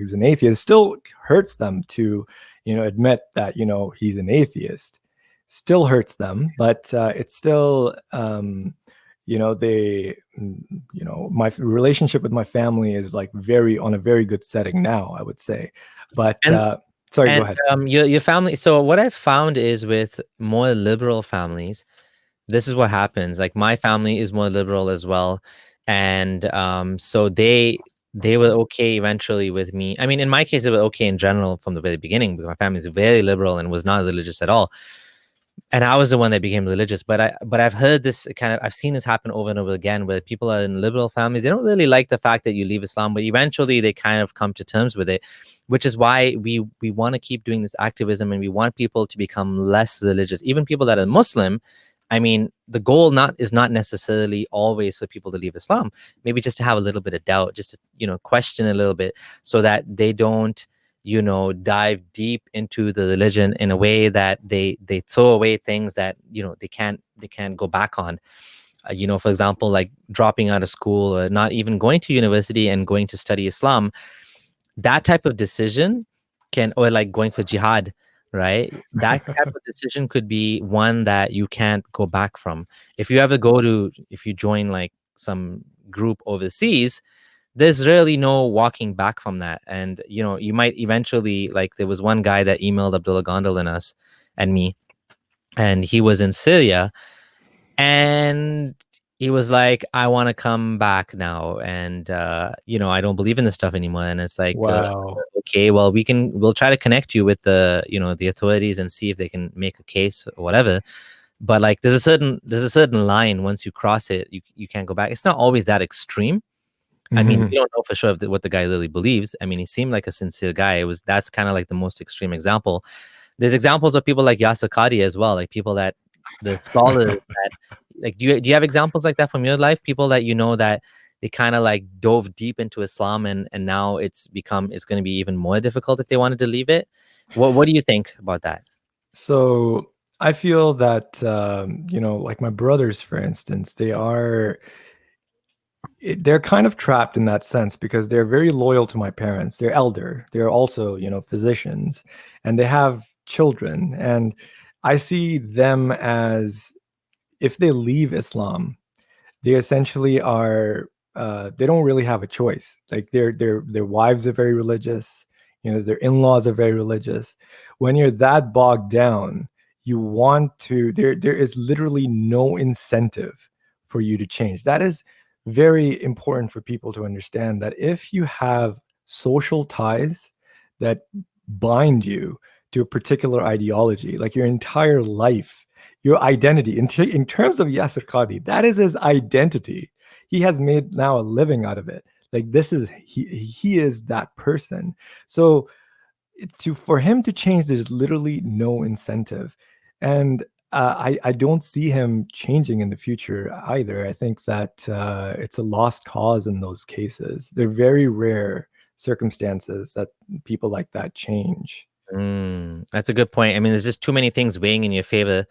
S2: was an atheist. Still hurts them to admit that he's an atheist. Still hurts them, but it's still they my relationship with my family is like on a very good setting now, I would say. But
S1: And
S2: sorry,
S1: and
S2: go ahead.
S1: your family. So what I've found is with more liberal families, this is what happens. Like, my family is more liberal as well, and so they were okay eventually with me. I mean, in my case, they were okay in general from the very beginning, because my family is very liberal and was not religious at all. And I was the one that became religious. But I've heard this I've seen this happen over and over again, where people are in liberal families. They don't really like the fact that you leave Islam, but eventually they kind of come to terms with it, which is why we want to keep doing this activism, and we want people to become less religious. Even people that are Muslim, I mean, the goal is not necessarily always for people to leave Islam. Maybe just to have a little bit of doubt, just to question a little bit, so that they don't dive deep into the religion in a way that they throw away things that they can't go back on. For example, like dropping out of school, or not even going to university and going to study Islam. That type of decision or like going for jihad, right? That type of decision could be one that you can't go back from. If you join like some group overseas, there's really no walking back from that. And you might eventually, like, there was one guy that emailed Abdullah Gondal and us and me, and he was in Syria, and he was like, I want to come back now, and I don't believe in this stuff anymore. And it's like,
S2: Wow.
S1: okay, well, we'll try to connect you with the authorities and see if they can make a case or whatever. But like, there's a certain line. Once you cross it, you can't go back. It's not always that extreme. I mean, we don't know for sure what the guy really believes. I mean, he seemed like a sincere guy. That's kind of like the most extreme example. There's examples of people like Yasir Qadhi as well, like people that the scholars that, like, do you have examples like that from your life? People that that they kind of like dove deep into Islam, and now it's going to be even more difficult if they wanted to leave it. What do you think about that?
S2: So I feel that like my brothers, for instance, they're kind of trapped in that sense, because they're very loyal to my parents. They're elder. They're also, physicians, and they have children. And I see them as, if they leave Islam, they essentially are, they don't really have a choice. Like, their wives are very religious. Their in-laws are very religious. When you're that bogged down, you want to. There is literally no incentive for you to change. That is very important for people to understand that if you have social ties that bind you to a particular ideology, like your entire life, your identity, in terms of Yasir Qadi, that is his identity. He has made now a living out of it. Like this is, he is that person. So for him to change, there's literally no incentive. And I don't see him changing in the future either. I think that it's a lost cause in those cases. They're very rare circumstances that people like that change.
S1: That's a good point. I mean, there's just too many things weighing in your favor,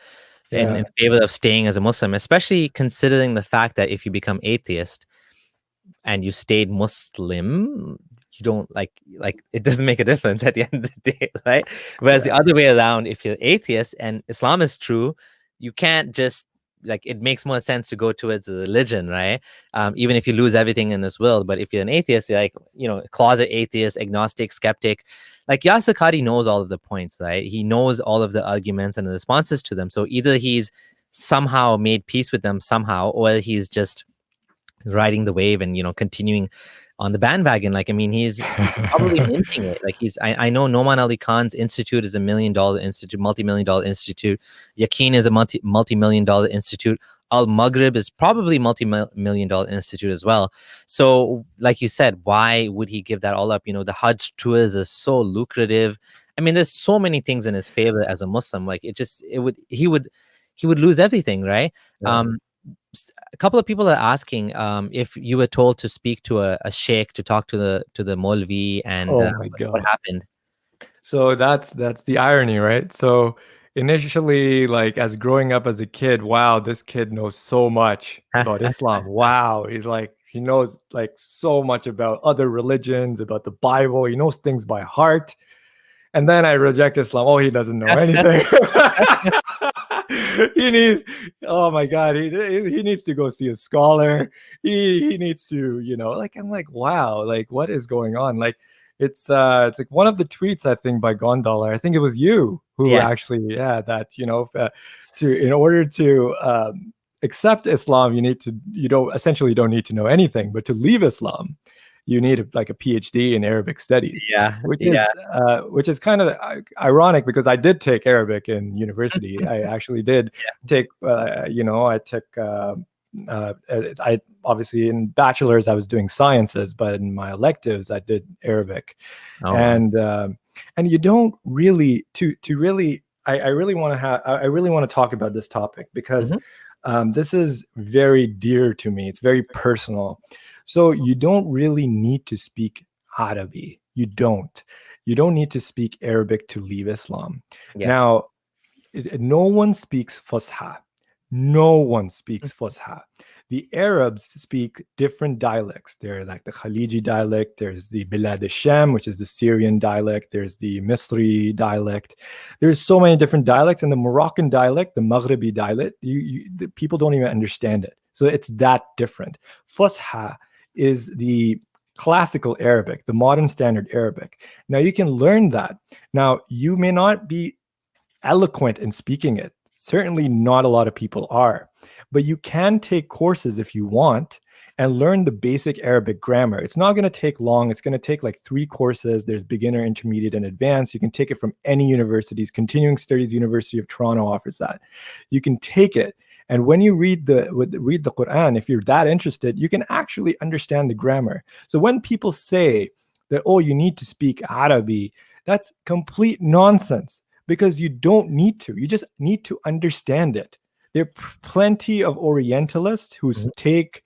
S1: in
S2: Yeah.
S1: favor of staying as a Muslim, especially considering the fact that if you become atheist and you stayed Muslim, you don't like it doesn't make a difference at the end of the day, right? Whereas the other way around, if you're atheist and Islam is true, you can't just like, it makes more sense to go towards a religion, right? Even if you lose everything in this world. But if you're an atheist, you're like, closet atheist, agnostic, skeptic. Like Yasir Qadi knows all of the points, right? He knows all of the arguments and the responses to them. So either he's somehow made peace with them somehow, or he's just riding the wave and continuing on the bandwagon. Like, I mean, he's probably minting it. Like I know Noman Ali Khan's institute is $1 million institute, multi-million-dollar institute. Yaqeen is a multi-million-dollar institute. Al Maghrib is probably multi-million-dollar institute as well. So like you said, why would he give that all up? The Hajj tours are so lucrative. I mean, there's so many things in his favor as a Muslim. Like he would lose everything, right?
S2: Yeah.
S1: A couple of people are asking if you were told to speak to a sheikh, to talk to the Molvi, and
S2: Oh my God.
S1: what happened?
S2: So that's the irony, right? So initially, like as growing up as a kid, wow, this kid knows so much about Islam. Wow, he knows like so much about other religions, about the Bible. He knows things by heart. And then I reject Islam. Oh, he doesn't know anything. He needs, oh my God, he needs to go see a scholar. He needs to, like, I'm like, wow, like what is going on? Like it's like one of the tweets, I think, by Gondola. I think it was you who actually, that, in order to accept Islam, you essentially don't need to know anything, but to leave Islam, you need like a PhD in Arabic studies. Which is kind of ironic because I did take Arabic in university. I actually did take, I took, I obviously in bachelor's I was doing sciences, but in my electives I did Arabic. And you don't really I really want to talk about this topic because this is very dear to me. It's very personal. So you don't really need to speak Arabi. You don't need to speak Arabic to leave Islam. Now, no one speaks Fusha. No one speaks Fusha. The Arabs speak different dialects. They're like the Khaliji dialect. There's the Bilad al-Sham, which is the Syrian dialect. There's the Misri dialect. There's so many different dialects. And the Moroccan dialect, the Maghribi dialect, the people don't even understand it. So it's that different. Fusha is the classical Arabic, the modern standard Arabic. Now you can learn that. Now you may not be eloquent in speaking it. Certainly not a lot of people are, but you can take courses if you want and learn the basic Arabic grammar. It's not going to take long. It's going to take like 3 courses. There's beginner, intermediate, and advanced. You can take it from any universities. Continuing Studies University of Toronto offers that. You can take it. And when you read the Quran, if you're that interested, you can actually understand the grammar. So when people say that, oh, you need to speak Arabi, that's complete nonsense because you don't need to. You just need to understand it. There are plenty of Orientalists who take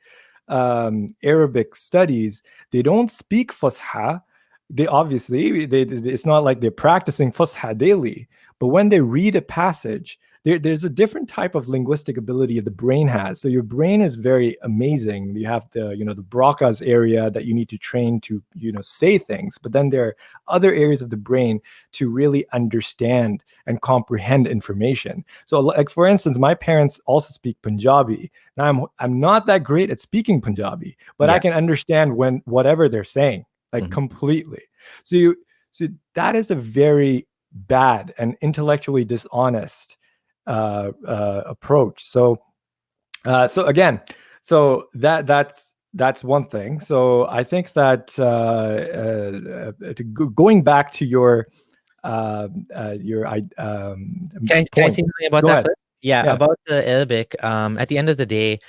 S2: Arabic studies. They don't speak Fusha. It's not like they're practicing Fusha daily. But when they read a passage, there's a different type of linguistic ability the brain has. So your brain is very amazing. You have the Broca's area that you need to train to, say things. But then there are other areas of the brain to really understand and comprehend information. So like, for instance, my parents also speak Punjabi. Now I'm not that great at speaking Punjabi, but I can understand whatever they're saying, like completely. So that is a very bad and intellectually dishonest approach. So that's that's one thing. So I think that going back to your
S1: Can I
S2: point.
S1: say something about
S2: Go
S1: that
S2: ahead.
S1: first? Yeah,
S2: Yeah.
S1: about the Arabic. At the end of the day,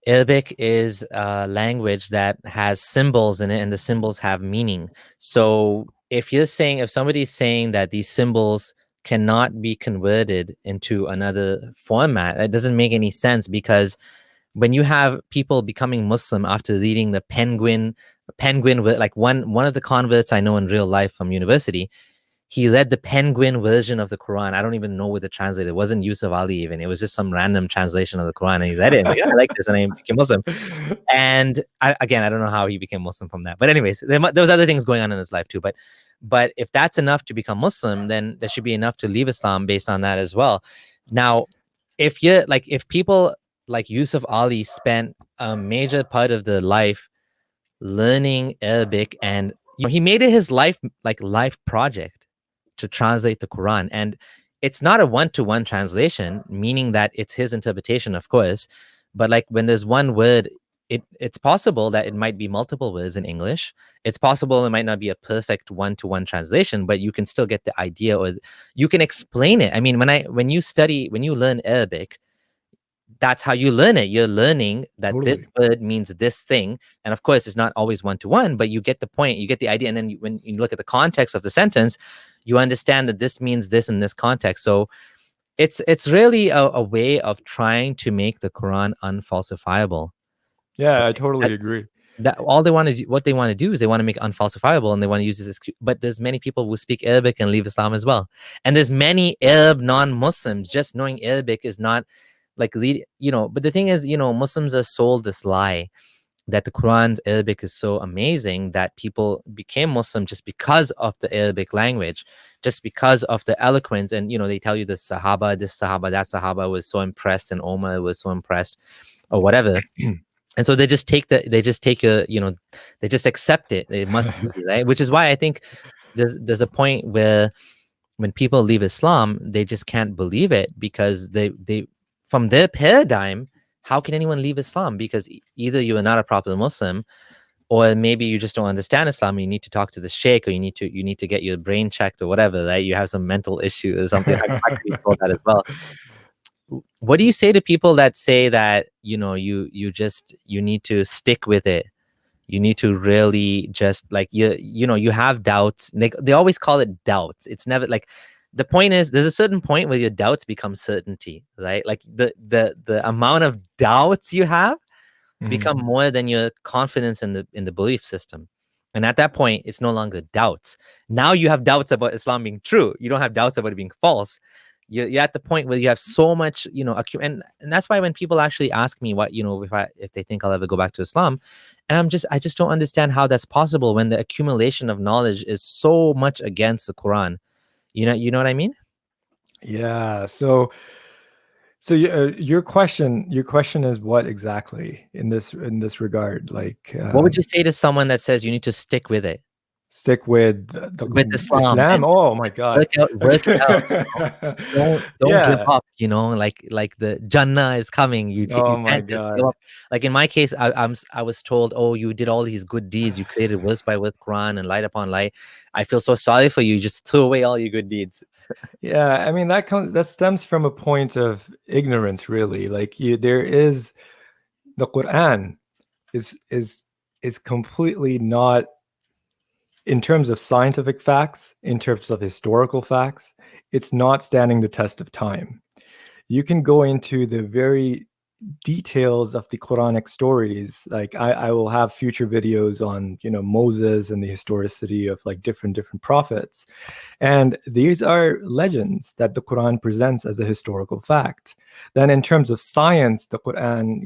S1: Arabic is a language that has symbols in it, and the symbols have meaning. So if somebody's saying that these symbols cannot be converted into another format, that doesn't make any sense, because when you have people becoming Muslim after reading the penguin, like one of the converts I know in real life from university, he read the penguin version of the Quran. I don't even know what the translator. It wasn't Yusuf Ali even. It was just some random translation of the Quran, and he read it. And like, yeah, I like this, and I became Muslim. And again, I don't know how he became Muslim from that. But anyways, there was other things going on in his life too. But if that's enough to become Muslim, then that should be enough to leave Islam based on that as well. Now, if people like Yusuf Ali spent a major part of their life learning Arabic, and he made it his life project to translate the Quran. And it's not a one-to-one translation, meaning that it's his interpretation, of course, but like when there's one word, it's possible that it might be multiple words in English. It's possible it might not be a perfect one-to-one translation, but you can still get the idea, or you can explain it. I mean, when you learn Arabic, that's how you learn it. You're learning that this word means this thing. And of course, it's not always one-to-one, but you get the point, you get the idea. And then when you look at the context of the sentence, you understand that this means this in this context. So it's really a way of trying to make the Quran unfalsifiable.
S2: Yeah, I totally agree.
S1: That all they want to do, what they want to do is they want to make it unfalsifiable, and they want to use this excuse. But there's many people who speak Arabic and leave Islam as well. And there's many Arab non-Muslims. Just knowing Arabic is not like but the thing is, Muslims are sold this lie that the Quran's Arabic is so amazing that people became Muslim just because of the Arabic language, just because of the eloquence. And they tell you this Sahaba, that Sahaba was so impressed, and Omar was so impressed, or whatever. And so they just accept it. They must be, right? Which is why I think there's a point where when people leave Islam, they just can't believe it, because they from their paradigm, how can anyone leave Islam? Because either you are not a proper Muslim, or maybe you just don't understand Islam. You need to talk to the sheikh, or you need to get your brain checked, or whatever, right? You have some mental issue or something. I could be told that as well. What do you say to people that say that you need to stick with it? You need to really just you have doubts. They always call it doubts. It's never like, the point is, there's a certain point where your doubts become certainty, right? Like the amount of doubts you have become more than your confidence in the belief system. And at that point, it's no longer doubts. Now you have doubts about Islam being true. You don't have doubts about it being false. You're at the point where you have so much, and that's why when people actually ask me what, if they think I'll ever go back to Islam, and I just don't understand how that's possible when the accumulation of knowledge is so much against the Quran. You know what I mean?
S2: Yeah. So your question is what exactly in this regard? Like,
S1: what would you say to someone that says you need to stick with it?
S2: Stick with Islam. Oh my God!
S1: Work it out. Don't give up. Like the Jannah is coming.
S2: Oh my God!
S1: Give up. Like in my case, I was told, oh, you did all these good deeds. You created verse by verse Quran and light upon light. I feel so sorry for you. Just throw away all your good deeds.
S2: Yeah, I mean that stems from a point of ignorance, really. Like there is the Quran is completely not, in terms of scientific facts, in terms of historical facts, it's not standing the test of time. You can go into the very details of the Quranic stories. Like I will have future videos on, Moses and the historicity of like different prophets. And these are legends that the Quran presents as a historical fact. Then in terms of science, the Quran,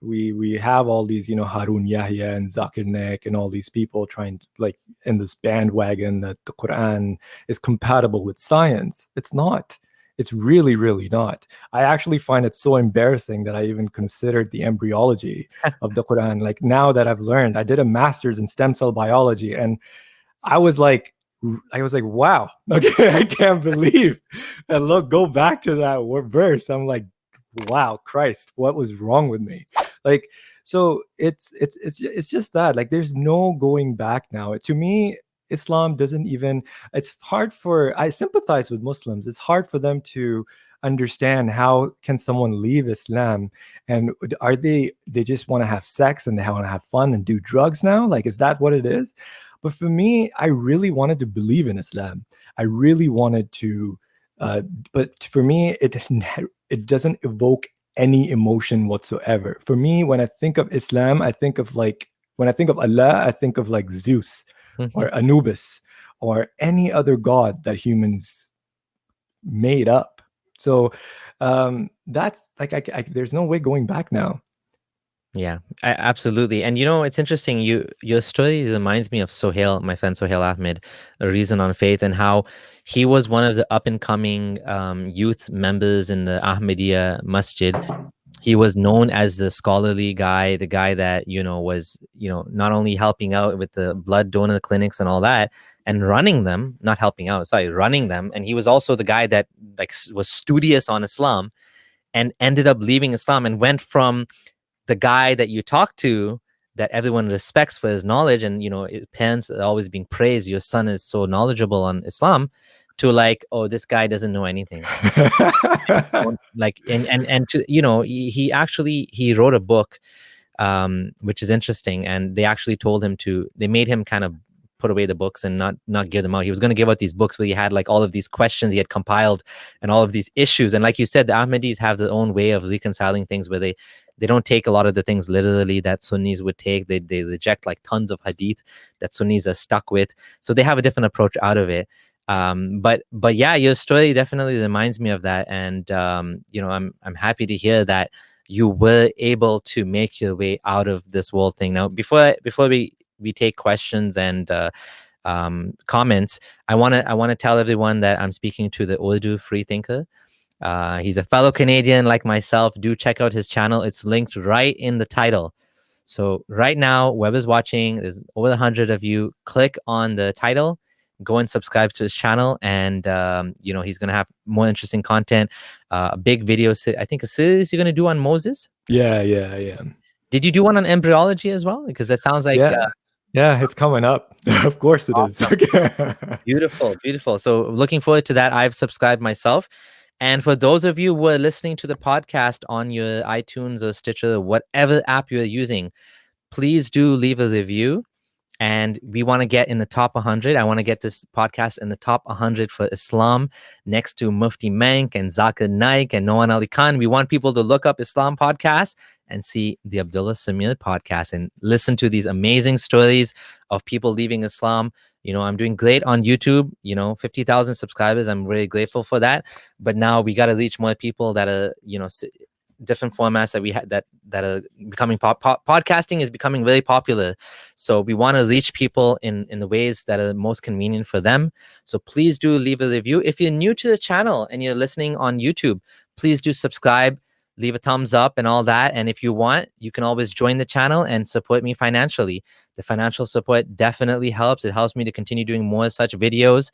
S2: we have all these, Harun Yahya and Zakir Naik and all these people trying to, like, in this bandwagon that the Quran is compatible with science. It's not. It's really, really not. I actually find it so embarrassing that I even considered the embryology of the Quran. Like, now that I've learned, I did a master's in stem cell biology, and I was like, wow, okay, I can't believe. And look, go back to that verse. I'm like, wow, Christ, what was wrong with me? Like, So it's just that, like, there's no going back now. To me, Islam doesn't even, it's hard for, I sympathize with Muslims. It's hard for them to understand how can someone leave Islam, and are they just want to have sex and they want to have fun and do drugs now? Like, is that what it is? But for me, I really wanted to believe in Islam. I really wanted to, but for me, it doesn't evoke any emotion whatsoever. For me, when I think of Islam, I think of like, when I think of Allah, I think of like Zeus or Anubis or any other god that humans made up. So that's like, there's no way going back now.
S1: Yeah, absolutely. And you know, it's interesting. Your story reminds me of Sohail, my friend Sohail Ahmed, A Reason on Faith, and how he was one of the up and coming youth members in the Ahmadiyya Masjid. He was known as the scholarly guy, the guy that, you know, was, you know, not only helping out with the blood donor clinics and all that, and running them, not helping out, sorry, running them. And he was also the guy that like was studious on Islam and ended up leaving Islam and went from the guy that you talk to that everyone respects for his knowledge, and you know, parents are always being praised, your son is so knowledgeable on Islam, to like, oh, this guy doesn't know anything. Like, and to, you know, he actually, he wrote a book, which is interesting, and they actually told him to, they made him kind of put away the books and not give them out. He was going to give out these books where he had like all of these questions he had compiled and all of these issues. And like you said, the Ahmadis have their own way of reconciling things, where they don't take a lot of the things literally that Sunnis would take. They reject like tons of hadith that Sunnis are stuck with. So they have a different approach out of it. But yeah, your story definitely reminds me of that. And you know, I'm happy to hear that you were able to make your way out of this whole thing. Now, before we take questions and comments, I want to tell everyone that I'm speaking to the Urdu Free Thinker. He's a fellow Canadian like myself. Do check out his channel. It's linked right in the title. So right now, whoever's watching, there's over 100 of you. Click on the title, go and subscribe to his channel, and you know, he's going to have more interesting content. A big video, I think a series you're going to do on Moses.
S2: Yeah.
S1: Did you do one on embryology as well? Because that sounds like
S2: yeah, it's coming up. Of course it is.
S1: Beautiful. So looking forward to that. I've subscribed myself. And for those of you who are listening to the podcast on your iTunes or Stitcher or whatever app you're using, please do leave a review. And we want to get in the top 100. I want to get this podcast in the top 100 for Islam, next to Mufti Mank and Zakir Naik and Noan Ali Khan. We want people to look up Islam podcasts and see the Abdullah Samir podcast and listen to these amazing stories of people leaving Islam. You know, I'm doing great on YouTube, you know, 50,000 subscribers. I'm really grateful for that. But now we got to reach more people that are, you know, different formats that we had that are becoming podcasting is becoming very popular. So we want to reach people in the ways that are most convenient for them. So please do leave a review. If you're new to the channel and you're listening on YouTube, please do subscribe, leave a thumbs up and all that. And if you want, you can always join the channel and support me financially. The financial support definitely helps. It helps me to continue doing more such videos.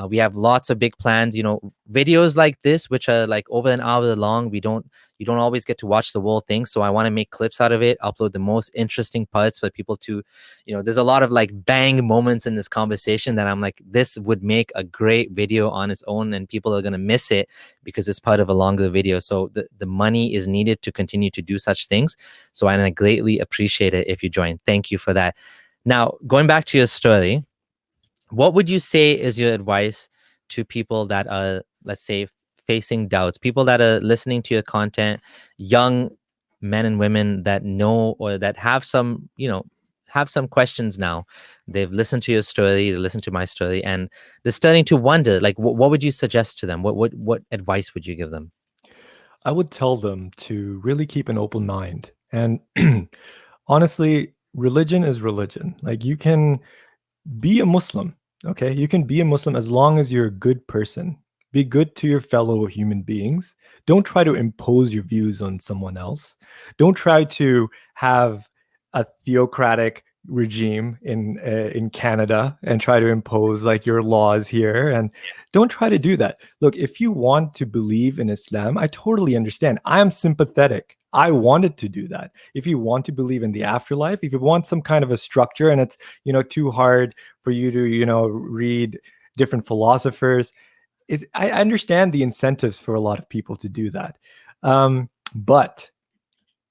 S1: We have lots of big plans, you know, videos like this, which are like over an hour long. You don't always get to watch the whole thing. So I want to make clips out of it, upload the most interesting parts for people to, you know, there's a lot of like bang moments in this conversation that I'm like, this would make a great video on its own and people are going to miss it because it's part of a longer video. So the money is needed to continue to do such things. So I greatly appreciate it if you join. Thank you for that. Now, going back to your story, what would you say is your advice to people that are, let's say, facing doubts, people that are listening to your content, young men and women that know or that have some, you know, have some questions now? They've listened to your story, they listened to my story, and they're starting to wonder, like, what would you suggest to them? What advice would you give them?
S2: I would tell them to really keep an open mind. And honestly, religion is religion. Like, you can be a Muslim. Okay, you can be a Muslim as long as you're a good person. Be good to your fellow human beings. Don't try to impose your views on someone else. Don't try to have a theocratic regime in Canada and try to impose like your laws here. And don't try to do that. Look, if you want to believe in Islam, I totally understand. I am sympathetic. I wanted to do that. If you want to believe in the afterlife, if you want some kind of a structure and it's, too hard for you to, read different philosophers, I understand the incentives for a lot of people to do that. But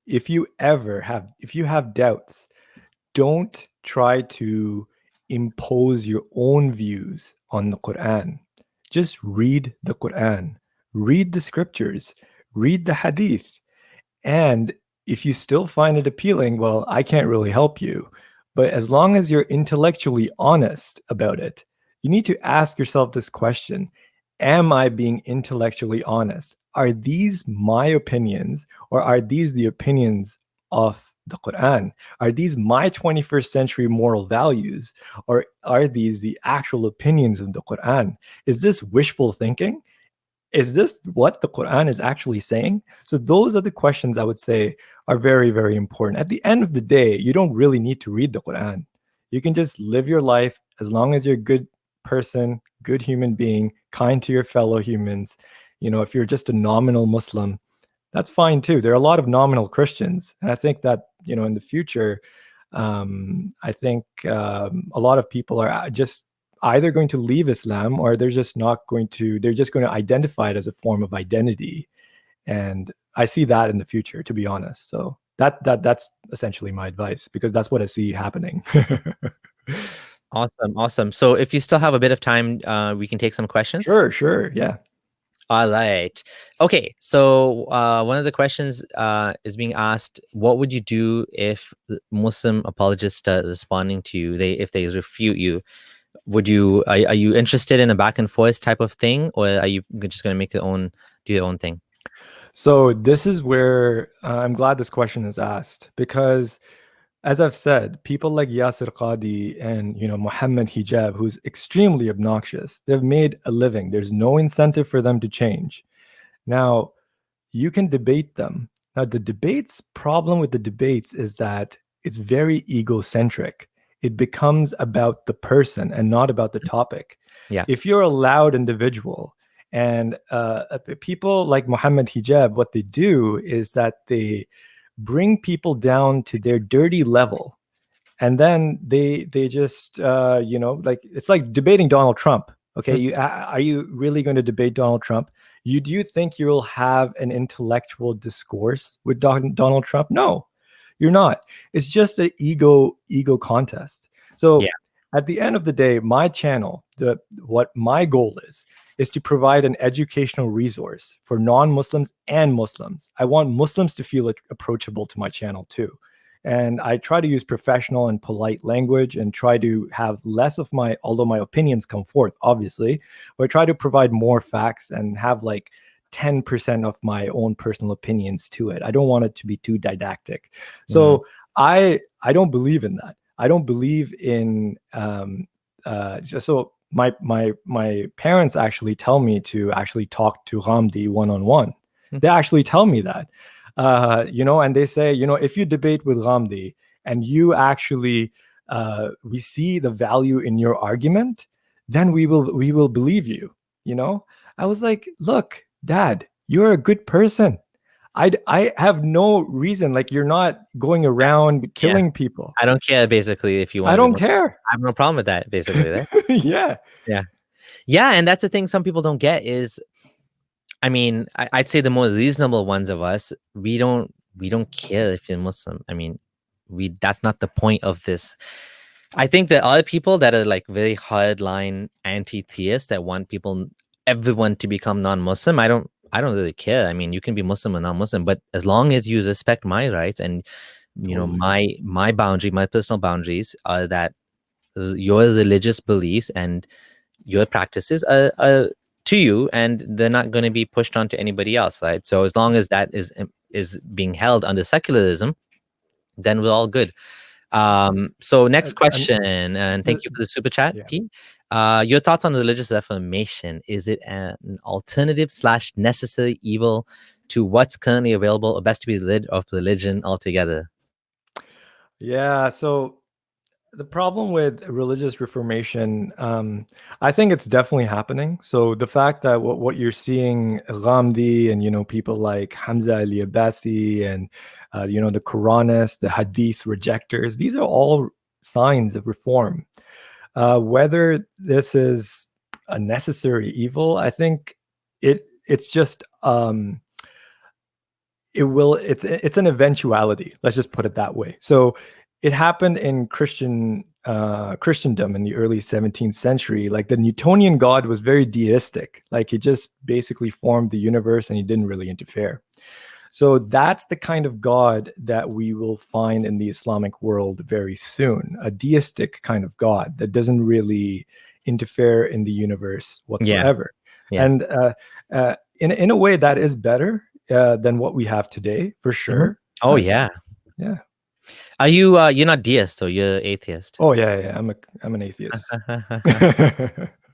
S2: if you have doubts, don't try to impose your own views on the Quran. Just read the Quran, read the scriptures, read the hadith. And if you still find it appealing, well, I can't really help you. But as long as you're intellectually honest about it, you need to ask yourself this question: am I being intellectually honest? Are these my opinions, or are these the opinions of the Quran? Are these my 21st century moral values, or are these the actual opinions of the Quran? Is this wishful thinking? Is this what the Quran is actually saying? So those are the questions I would say are very, very important. At the end of the day, you don't really need to read the Quran. You can just live your life as long as you're a good person, good human being, kind to your fellow humans. If you're just a nominal Muslim, that's fine too. There are a lot of nominal Christians. And I think that, in the future, I think a lot of people are just either going to leave Islam, or they're just going to identify it as a form of identity. And I see that in the future, to be honest. So that's essentially my advice, because that's what I see happening.
S1: Awesome. So if you still have a bit of time, we can take some questions.
S2: Sure. Yeah.
S1: All right. Okay. So one of the questions is being asked: what would you do if the Muslim apologists start responding to you? If they refute you, are you interested in a back and forth type of thing, or are you just going to do your own thing?
S2: So this is where I'm glad this question is asked, because as I've said, people like Yasir Qadi and Muhammad Hijab, who's extremely obnoxious, they've made a living. There's no incentive for them to change. Now, you can debate them. Now, the problem with the debates is that it's very egocentric. It becomes about the person and not about the topic.
S1: Yeah.
S2: If you're a loud individual, and people like Muhammad Hijab, what they do is that they bring people down to their dirty level, and then they just like, it's like debating Donald Trump. Okay, are you really going to debate Donald Trump? Do you think you'll have an intellectual discourse with Donald Trump? No, you're not. It's just an ego contest. So at the end of the day, my channel, what my goal is to provide an educational resource for non-Muslims and Muslims. I want Muslims to feel approachable to my channel too. And I try to use professional and polite language, and try to have less of although my opinions come forth, obviously, but I try to provide more facts and have like 10% of my own personal opinions to it. I don't want it to be too didactic. So I don't believe in that. I don't believe in my parents actually tell me to actually talk to Ghamdi one-on-one. They actually tell me that, and they say, if you debate with Ghamdi and you actually we see the value in your argument, then we will believe you. I was like, look, Dad, you're a good person. I have no reason, like, you're not going around killing people.
S1: I don't care, basically. If you want,
S2: I don't care.
S1: I have no problem with that, basically. Right? Yeah. And that's the thing some people don't get is, I mean, I'd say the more reasonable ones of us, we don't care if you're Muslim. I mean, that's not the point of this. I think there are people that are like very hardline anti-theists that want everyone to become non-Muslim. I don't really care. I mean, you can be Muslim or non-Muslim, but as long as you respect my rights and my boundary, my personal boundaries are that your religious beliefs and your practices are to you, and they're not going to be pushed onto anybody else, right? So as long as that is being held under secularism, then we're all good. So next question, and thank you for the super chat, P. Your thoughts on religious reformation? Is it an alternative / necessary evil to what's currently available, or best to be rid of religion altogether?
S2: Yeah, so the problem with religious reformation, I think it's definitely happening. So the fact that what you're seeing, Ghamdi and people like Hamza Ali Abbasi and the Quranists, the hadith rejectors, these are all signs of reform. Whether this is a necessary evil, I think it's just it's an eventuality. Let's just put it that way. So it happened in Christendom in the early 17th century. Like the Newtonian God was very deistic. Like he just basically formed the universe and he didn't really interfere. So that's the kind of God that we will find in the Islamic world very soon, a deistic kind of God that doesn't really interfere in the universe whatsoever.
S1: Yeah.
S2: And in a way that is better than what we have today, for sure.
S1: Oh, yeah.
S2: Yeah.
S1: Are you you're not deist though, you're atheist?
S2: Oh yeah. I'm an atheist.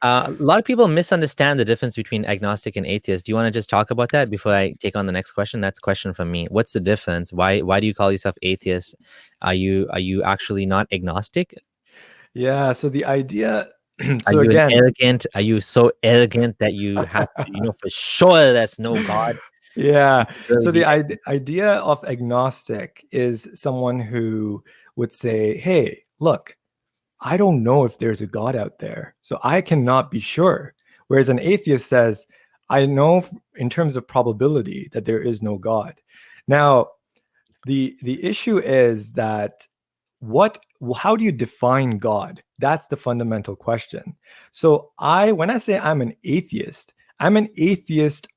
S1: A lot of people misunderstand the difference between agnostic and atheist. Do you want to just talk about that before I take on the next question? That's a question from me. What's the difference? Why do you call yourself atheist? Are you actually not agnostic?
S2: Yeah. So the idea.
S1: So are you so arrogant that you have to, for sure that's no God?
S2: Yeah. So the idea of agnostic is someone who would say, hey, look, I don't know if there's a God out there, so I cannot be sure. Whereas an atheist says, I know in terms of probability that there is no God. Now, the issue is that how do you define God? That's the fundamental question. So when I say I'm an atheist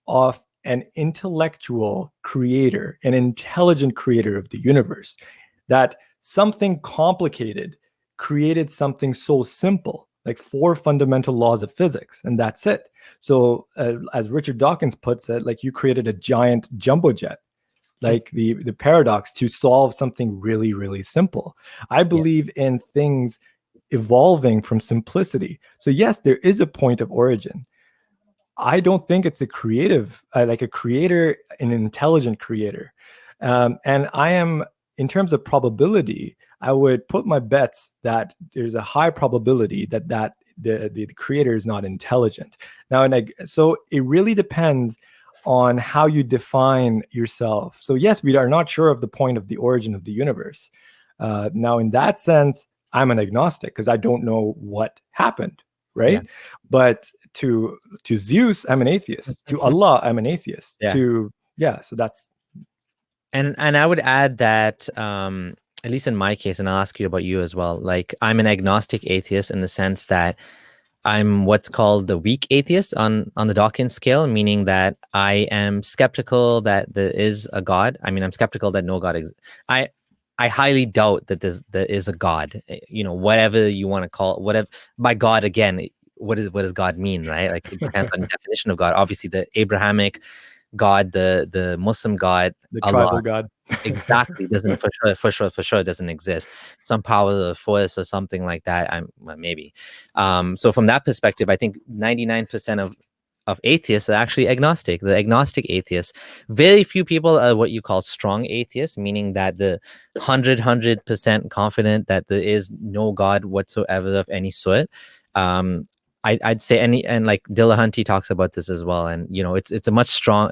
S2: of an intellectual creator, an intelligent creator of the universe, that something complicated created something so simple, like 4 fundamental laws of physics, and that's it. So as Richard Dawkins puts it, like you created a giant jumbo jet, like the paradox, to solve something really, really simple. I believe in things evolving from simplicity. So yes, there is a point of origin. I don't think it's a creative, like a creator, an intelligent creator. And I am, in terms of probability, I would put my bets that there's a high probability that the creator is not intelligent. Now, so it really depends on how you define yourself. So yes, we are not sure of the point of the origin of the universe. Now, in that sense, I'm an agnostic because I don't know what happened, right? Yeah. But to Zeus, I'm an atheist. To Allah, I'm an atheist. Yeah. So that's.
S1: And I would add that, at least in my case, and I'll ask you about you as well, like I'm an agnostic atheist in the sense that I'm what's called the weak atheist on the Dawkins scale, meaning that I am skeptical that there is a God. I mean, I'm skeptical that no God exists. I highly doubt that there is a God, whatever you want to call it, whatever. By God, again, what does God mean, right? Like it depends on the definition of God. Obviously, the Abrahamic God, the Muslim God,
S2: the tribal God,
S1: exactly, doesn't for sure doesn't exist. Some power of the force or something like that. Maybe. So from that perspective, I think 99% of atheists are actually agnostic. The agnostic atheists. Very few people are what you call strong atheists, meaning that the 100% confident that there is no God whatsoever of any sort. I'd say and like Dillahunty talks about this as well, and it's a much strong.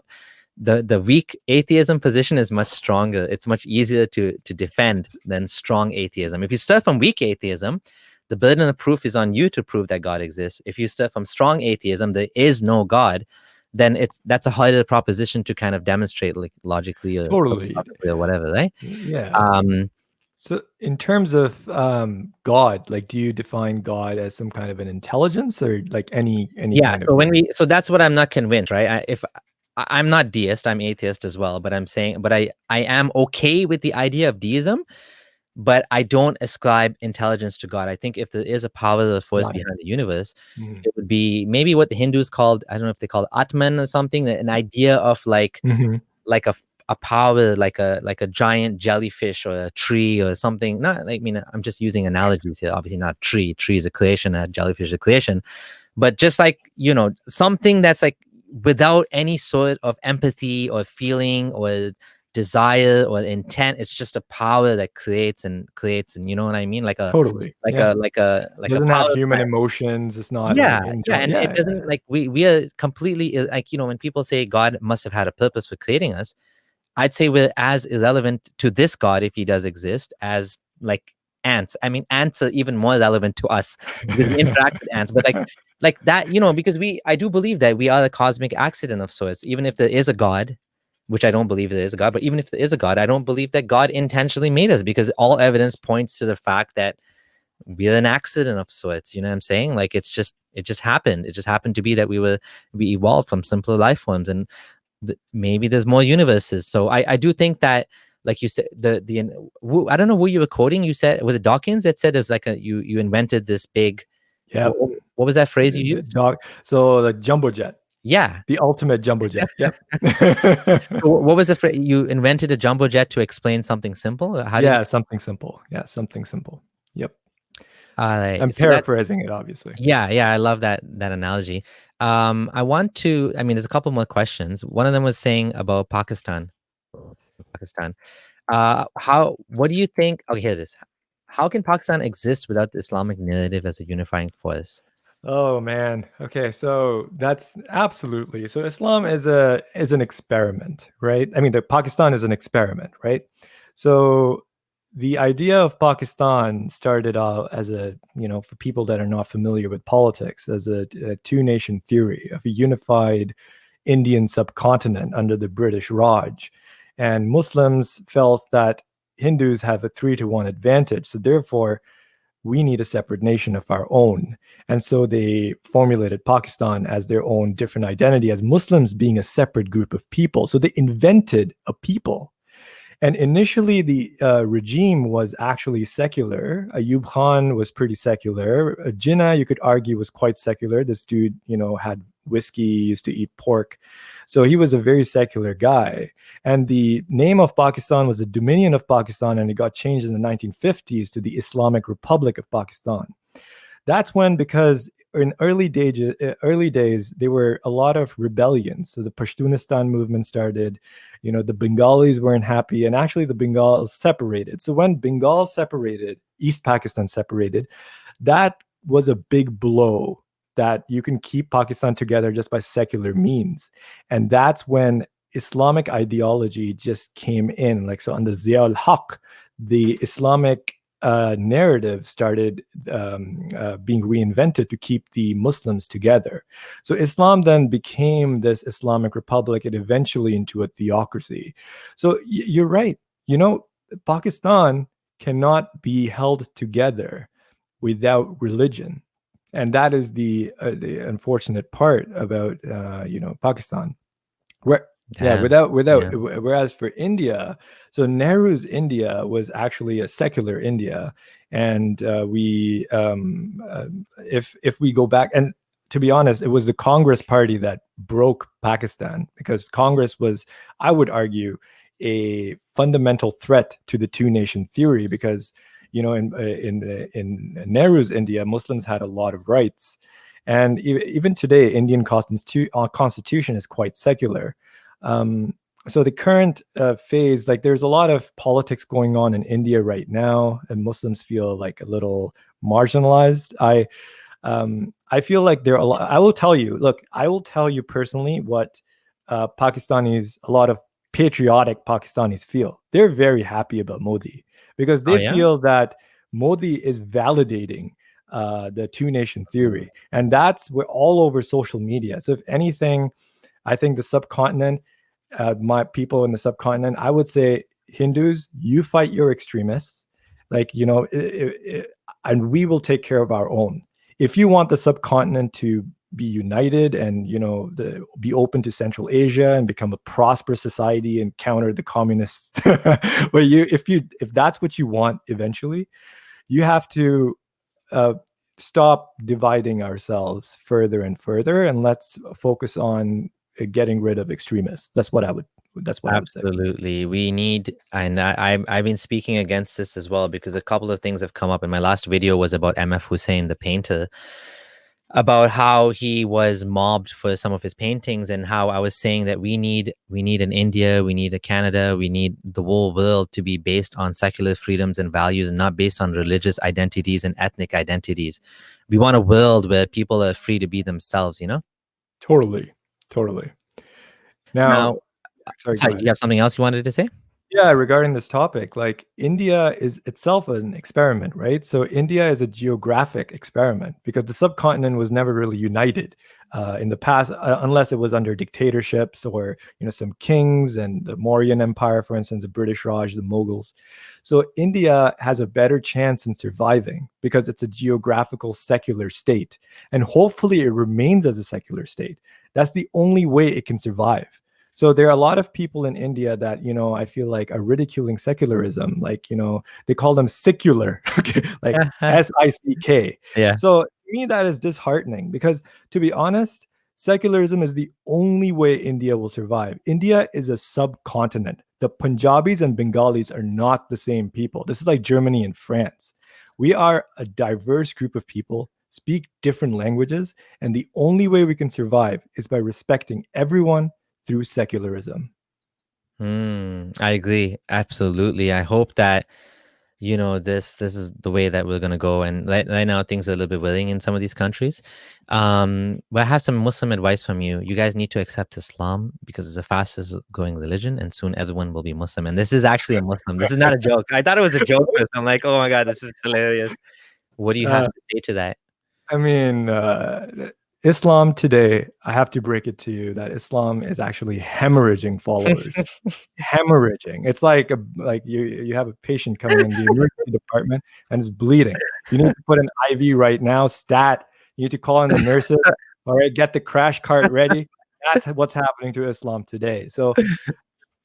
S1: The weak atheism position is much stronger. It's much easier to defend than strong atheism. If you start from weak atheism, the burden of proof is on you to prove that God exists. If you start from strong atheism, there is no God, then that's a harder proposition to kind of demonstrate, like logically or
S2: totally
S1: or whatever, right?
S2: Yeah. So in terms of God, like, do you define God as some kind of an intelligence or like any kind of...
S1: So that's what I'm not convinced, right? I'm not deist, I'm atheist as well, but I am okay with the idea of deism, but I don't ascribe intelligence to God. I think if there is a power of the force behind the universe, it would be maybe what the Hindus called, I don't know if they call it Atman or something, an idea of like a power, like a giant jellyfish or a tree or something. Not like, I mean, I'm just using analogies here. Obviously not tree. Tree is a creation, a jellyfish is a creation. But just like, something that's like without any sort of empathy or feeling or desire or intent. It's just a power that creates and you know what I mean, like a
S2: Totally.
S1: like
S2: Yeah.
S1: a like a like a
S2: Doesn't have
S1: power
S2: human
S1: plant.
S2: emotions. It's not
S1: Yeah,
S2: like
S1: yeah, and it
S2: yeah.
S1: doesn't, like, we are completely like, you know, when people say God must have had a purpose for creating us, I'd say we're as irrelevant to this God, if he does exist, as like ants. I mean, ants are even more relevant to us because we interact with ants. But like that, you know, because I do believe that we are a cosmic accident of sorts. Even if there is a God, which I don't believe there is a God, but even if there is a God, I don't believe that God intentionally made us, because all evidence points to the fact that we're an accident of sorts. You know what I'm saying? Like it just happened. It just happened to be that we evolved from simpler life forms, and maybe there's more universes. So I do think that, like you said, I don't know who you were quoting. You said, was it Dawkins that said there's like you invented this big,
S2: Yeah.
S1: what was that phrase you used?
S2: So the jumbo jet.
S1: Yeah,
S2: the ultimate jumbo jet. Yep.
S1: So what was the phrase? You invented a jumbo jet to explain something simple?
S2: Something simple. Yeah, something simple. Yep. I'm
S1: So
S2: paraphrasing it, obviously.
S1: yeah, I love that analogy. I mean, there's a couple more questions. One of them was saying about Pakistan. What do you think? Okay, here it is. How can Pakistan exist without the Islamic narrative as a unifying force?
S2: Oh man. Okay, so that's absolutely. So Islam is an experiment, right? I mean, Pakistan is an experiment, right? So the idea of Pakistan started out as for people that are not familiar with politics, as a two-nation theory of a unified Indian subcontinent under the British Raj. And Muslims felt that Hindus have a 3-to-1 advantage. So therefore, we need a separate nation of our own. And so they formulated Pakistan as their own different identity, as Muslims being a separate group of people. So they invented a people. And initially, the regime was actually secular. Ayub Khan was pretty secular. Jinnah, you could argue, was quite secular. This dude, had whiskey, used to eat pork. So he was a very secular guy. And the name of Pakistan was the Dominion of Pakistan, and it got changed in the 1950s to the Islamic Republic of Pakistan. That's when, because in early days, there were a lot of rebellions. So the Pashtunistan movement started. The Bengalis weren't happy, and actually the Bengals separated. So when Bengal separated, East Pakistan separated, that was a big blow, that you can keep Pakistan together just by secular means. And that's when Islamic ideology just came in. Like, so under Zia al-Haq, the Islamic narrative started being reinvented to keep the Muslims together. So Islam then became this Islamic Republic, and eventually into a theocracy. So you're right. Pakistan cannot be held together without religion. And that is the unfortunate part about Pakistan. Whereas for India, so Nehru's India was actually a secular India, and if we go back, and to be honest, it was the Congress party that broke Pakistan, because Congress was, I would argue, a fundamental threat to the two-nation theory, because in Nehru's India, Muslims had a lot of rights, and even today, Indian constitution is quite secular. So the current phase, like, there's a lot of politics going on in India right now, and Muslims feel like a little marginalized. I feel like there are a lot. I will tell you personally what a lot of patriotic Pakistanis feel. They're very happy about Modi, because they feel that Modi is validating the two-nation theory, and we're all over social media. So if anything, I think the subcontinent, my people in the subcontinent, I would say, Hindus, you fight your extremists, and we will take care of our own. If you want the subcontinent to be united and be open to Central Asia and become a prosperous society and counter the communists, if that's what you want eventually, you have to stop dividing ourselves further and further, and let's focus on getting rid of extremists. That's what I would say.
S1: Absolutely. We need, and I've been speaking against this as well, because a couple of things have come up. And my last video was about MF Hussein, the painter. about how he was mobbed for some of his paintings, and how I was saying that we need an India, we need a Canada, we need the whole world to be based on secular freedoms and values, and not based on religious identities and ethnic identities. We want a world where people are free to be themselves, you know?
S2: Totally. Now,
S1: Now,
S2: sorry, go
S1: sorry, do
S2: ahead.
S1: you have something else you wanted to say?
S2: Yeah, regarding this topic, like India is itself an experiment, right? So India is a geographic experiment because the subcontinent was never really united in the past, unless it was under dictatorships or some kings and the Mauryan Empire, for instance, the British Raj, the Mughals. So India has a better chance in surviving because it's a geographical secular state, and hopefully it remains as a secular state. That's the only way it can survive. So there are a lot of people in India that, I feel like are ridiculing secularism. Like, they call them secular, okay, like SICK.
S1: Yeah.
S2: So to me, that is disheartening because, to be honest, secularism is the only way India will survive. India is a subcontinent. The Punjabis and Bengalis are not the same people. This is like Germany and France. We are a diverse group of people, speak different languages, and the only way we can survive is by respecting everyone through secularism.
S1: I agree. Absolutely. I hope that, this is the way that we're going to go. And right now, things are a little bit willing in some of these countries. But I have some Muslim advice from you. You guys need to accept Islam because it's the fastest growing religion, and soon everyone will be Muslim. And this is actually a Muslim. This is not a joke. I thought it was a joke. I'm like, oh my God, this is hilarious. What do you have to say to that?
S2: I mean, Islam today, I have to break it to you that Islam is actually hemorrhaging followers. Hemorrhaging. It's like you have a patient coming in the emergency department and is bleeding. You need to put an IV right now, stat. You need to call in the nurses. All right, get the crash cart ready. That's what's happening to Islam today. So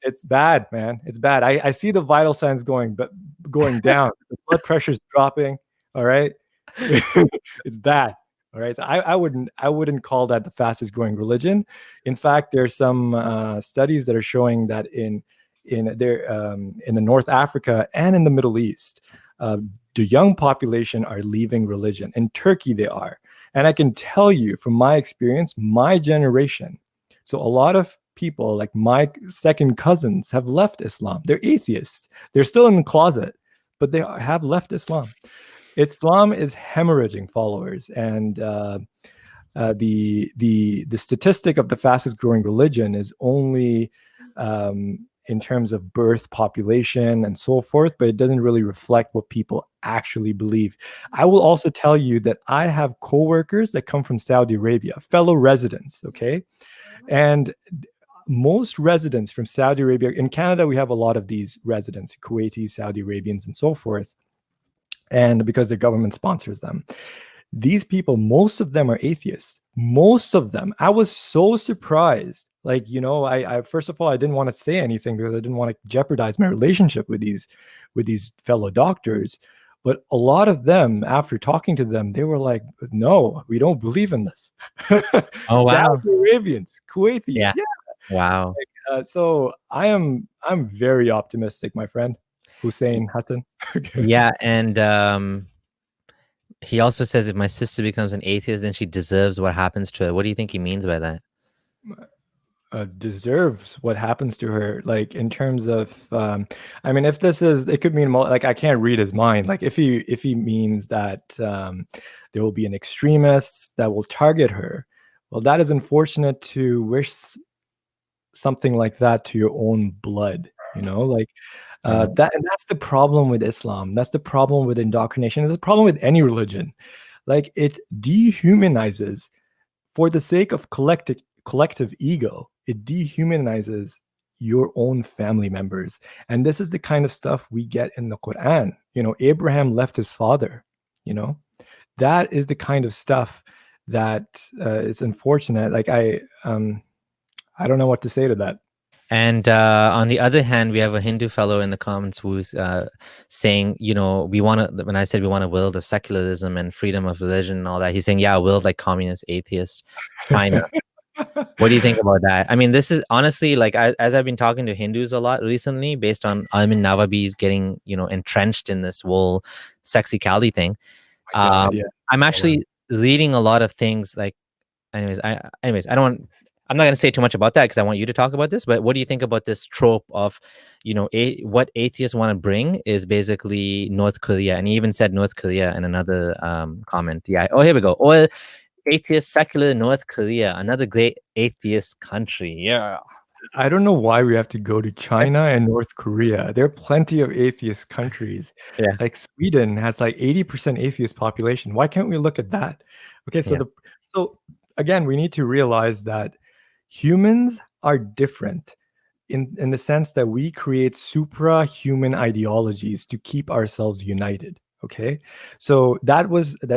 S2: it's bad, man. It's bad. I see the vital signs going down. The blood pressure's dropping. All right. It's bad. All right. So I wouldn't call that the fastest growing religion. In fact, there's some studies that are showing that in the North Africa and in the Middle East, the young population are leaving religion. In Turkey, they are. And I can tell you from my experience, my generation. So a lot of people, like my second cousins, have left Islam. They're atheists. They're still in the closet, but they have left Islam. Islam is hemorrhaging followers, and the statistic of the fastest growing religion is only in terms of birth population and so forth, but it doesn't really reflect what people actually believe. I will also tell you that I have coworkers that come from Saudi Arabia, fellow residents, okay? And most residents from Saudi Arabia, in Canada, we have a lot of these residents, Kuwaitis, Saudi Arabians, and so forth. And because the government sponsors them, these people, most of them are atheists. Most of them. I was so surprised. Like, I first of all, I didn't want to say anything because I didn't want to jeopardize my relationship with these fellow doctors. But a lot of them, after talking to them, they were like, "No, we don't believe in this."
S1: Oh wow,
S2: Saudi Arabians, Kuwaitis, yeah.
S1: Wow.
S2: So I'm very optimistic, my friend. Hussein Hassan.
S1: Yeah, and he also says if my sister becomes an atheist, then she deserves what happens to her. What do you think he means by that?
S2: Deserves what happens to her, like in terms of I mean, if this is, it could mean like, I can't read his mind. Like if he means that there will be an extremist that will target her, well, that is unfortunate to wish something like that to your own blood, like that. And that's the problem with Islam. That's the problem with indoctrination. It's the problem with any religion. Like, it dehumanizes for the sake of collective ego. It dehumanizes your own family members. And this is the kind of stuff we get in the Quran. Abraham left his father. That is the kind of stuff that is unfortunate. Like, I don't know what to say to that.
S1: And on the other hand, we have a Hindu fellow in the comments who's saying, when I said we want a world of secularism and freedom of religion and all that, he's saying, yeah, a world like communist, atheist, China. What do you think about that? I mean, this is honestly, like, as I've been talking to Hindus a lot recently, based on Almin Nawabi's getting, entrenched in this whole sexy Kali thing.
S2: God, yeah.
S1: I'm actually reading a lot of things like, anyways, I don't want, I'm not going to say too much about that because I want you to talk about this, but what do you think about this trope of, what atheists want to bring is basically North Korea? And he even said North Korea in another comment. Yeah. Oh, here we go. Or atheist secular North Korea, another great atheist country. Yeah.
S2: I don't know why we have to go to China and North Korea. There are plenty of atheist countries.
S1: Yeah.
S2: Like Sweden has like 80% atheist population. Why can't we look at that? Okay, so
S1: Yeah.
S2: so again, we need to realize that humans are different in the sense that we create supra-human ideologies to keep ourselves united. Okay, so that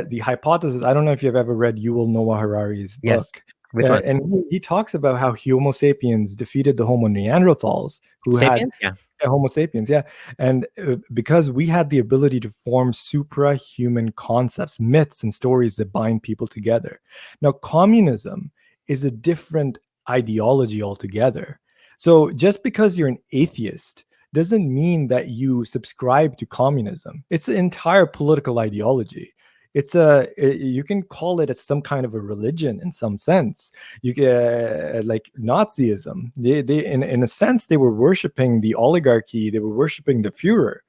S2: the hypothesis. I don't know if you've ever read Yuval Noah Harari's
S1: Yes.
S2: book.
S1: Which one?
S2: And he talks about how Homo sapiens defeated the Homo Neanderthals, who
S1: Sapiens?
S2: had Homo sapiens, yeah, and because we had the ability to form supra-human concepts, myths, and stories that bind people together. Now, communism is a different ideology altogether. So just because you're an atheist doesn't mean that you subscribe to communism. It's an entire political ideology. You can call it some kind of a religion in some sense. You can like Nazism. They in a sense they were worshiping the oligarchy. They were worshiping the Führer.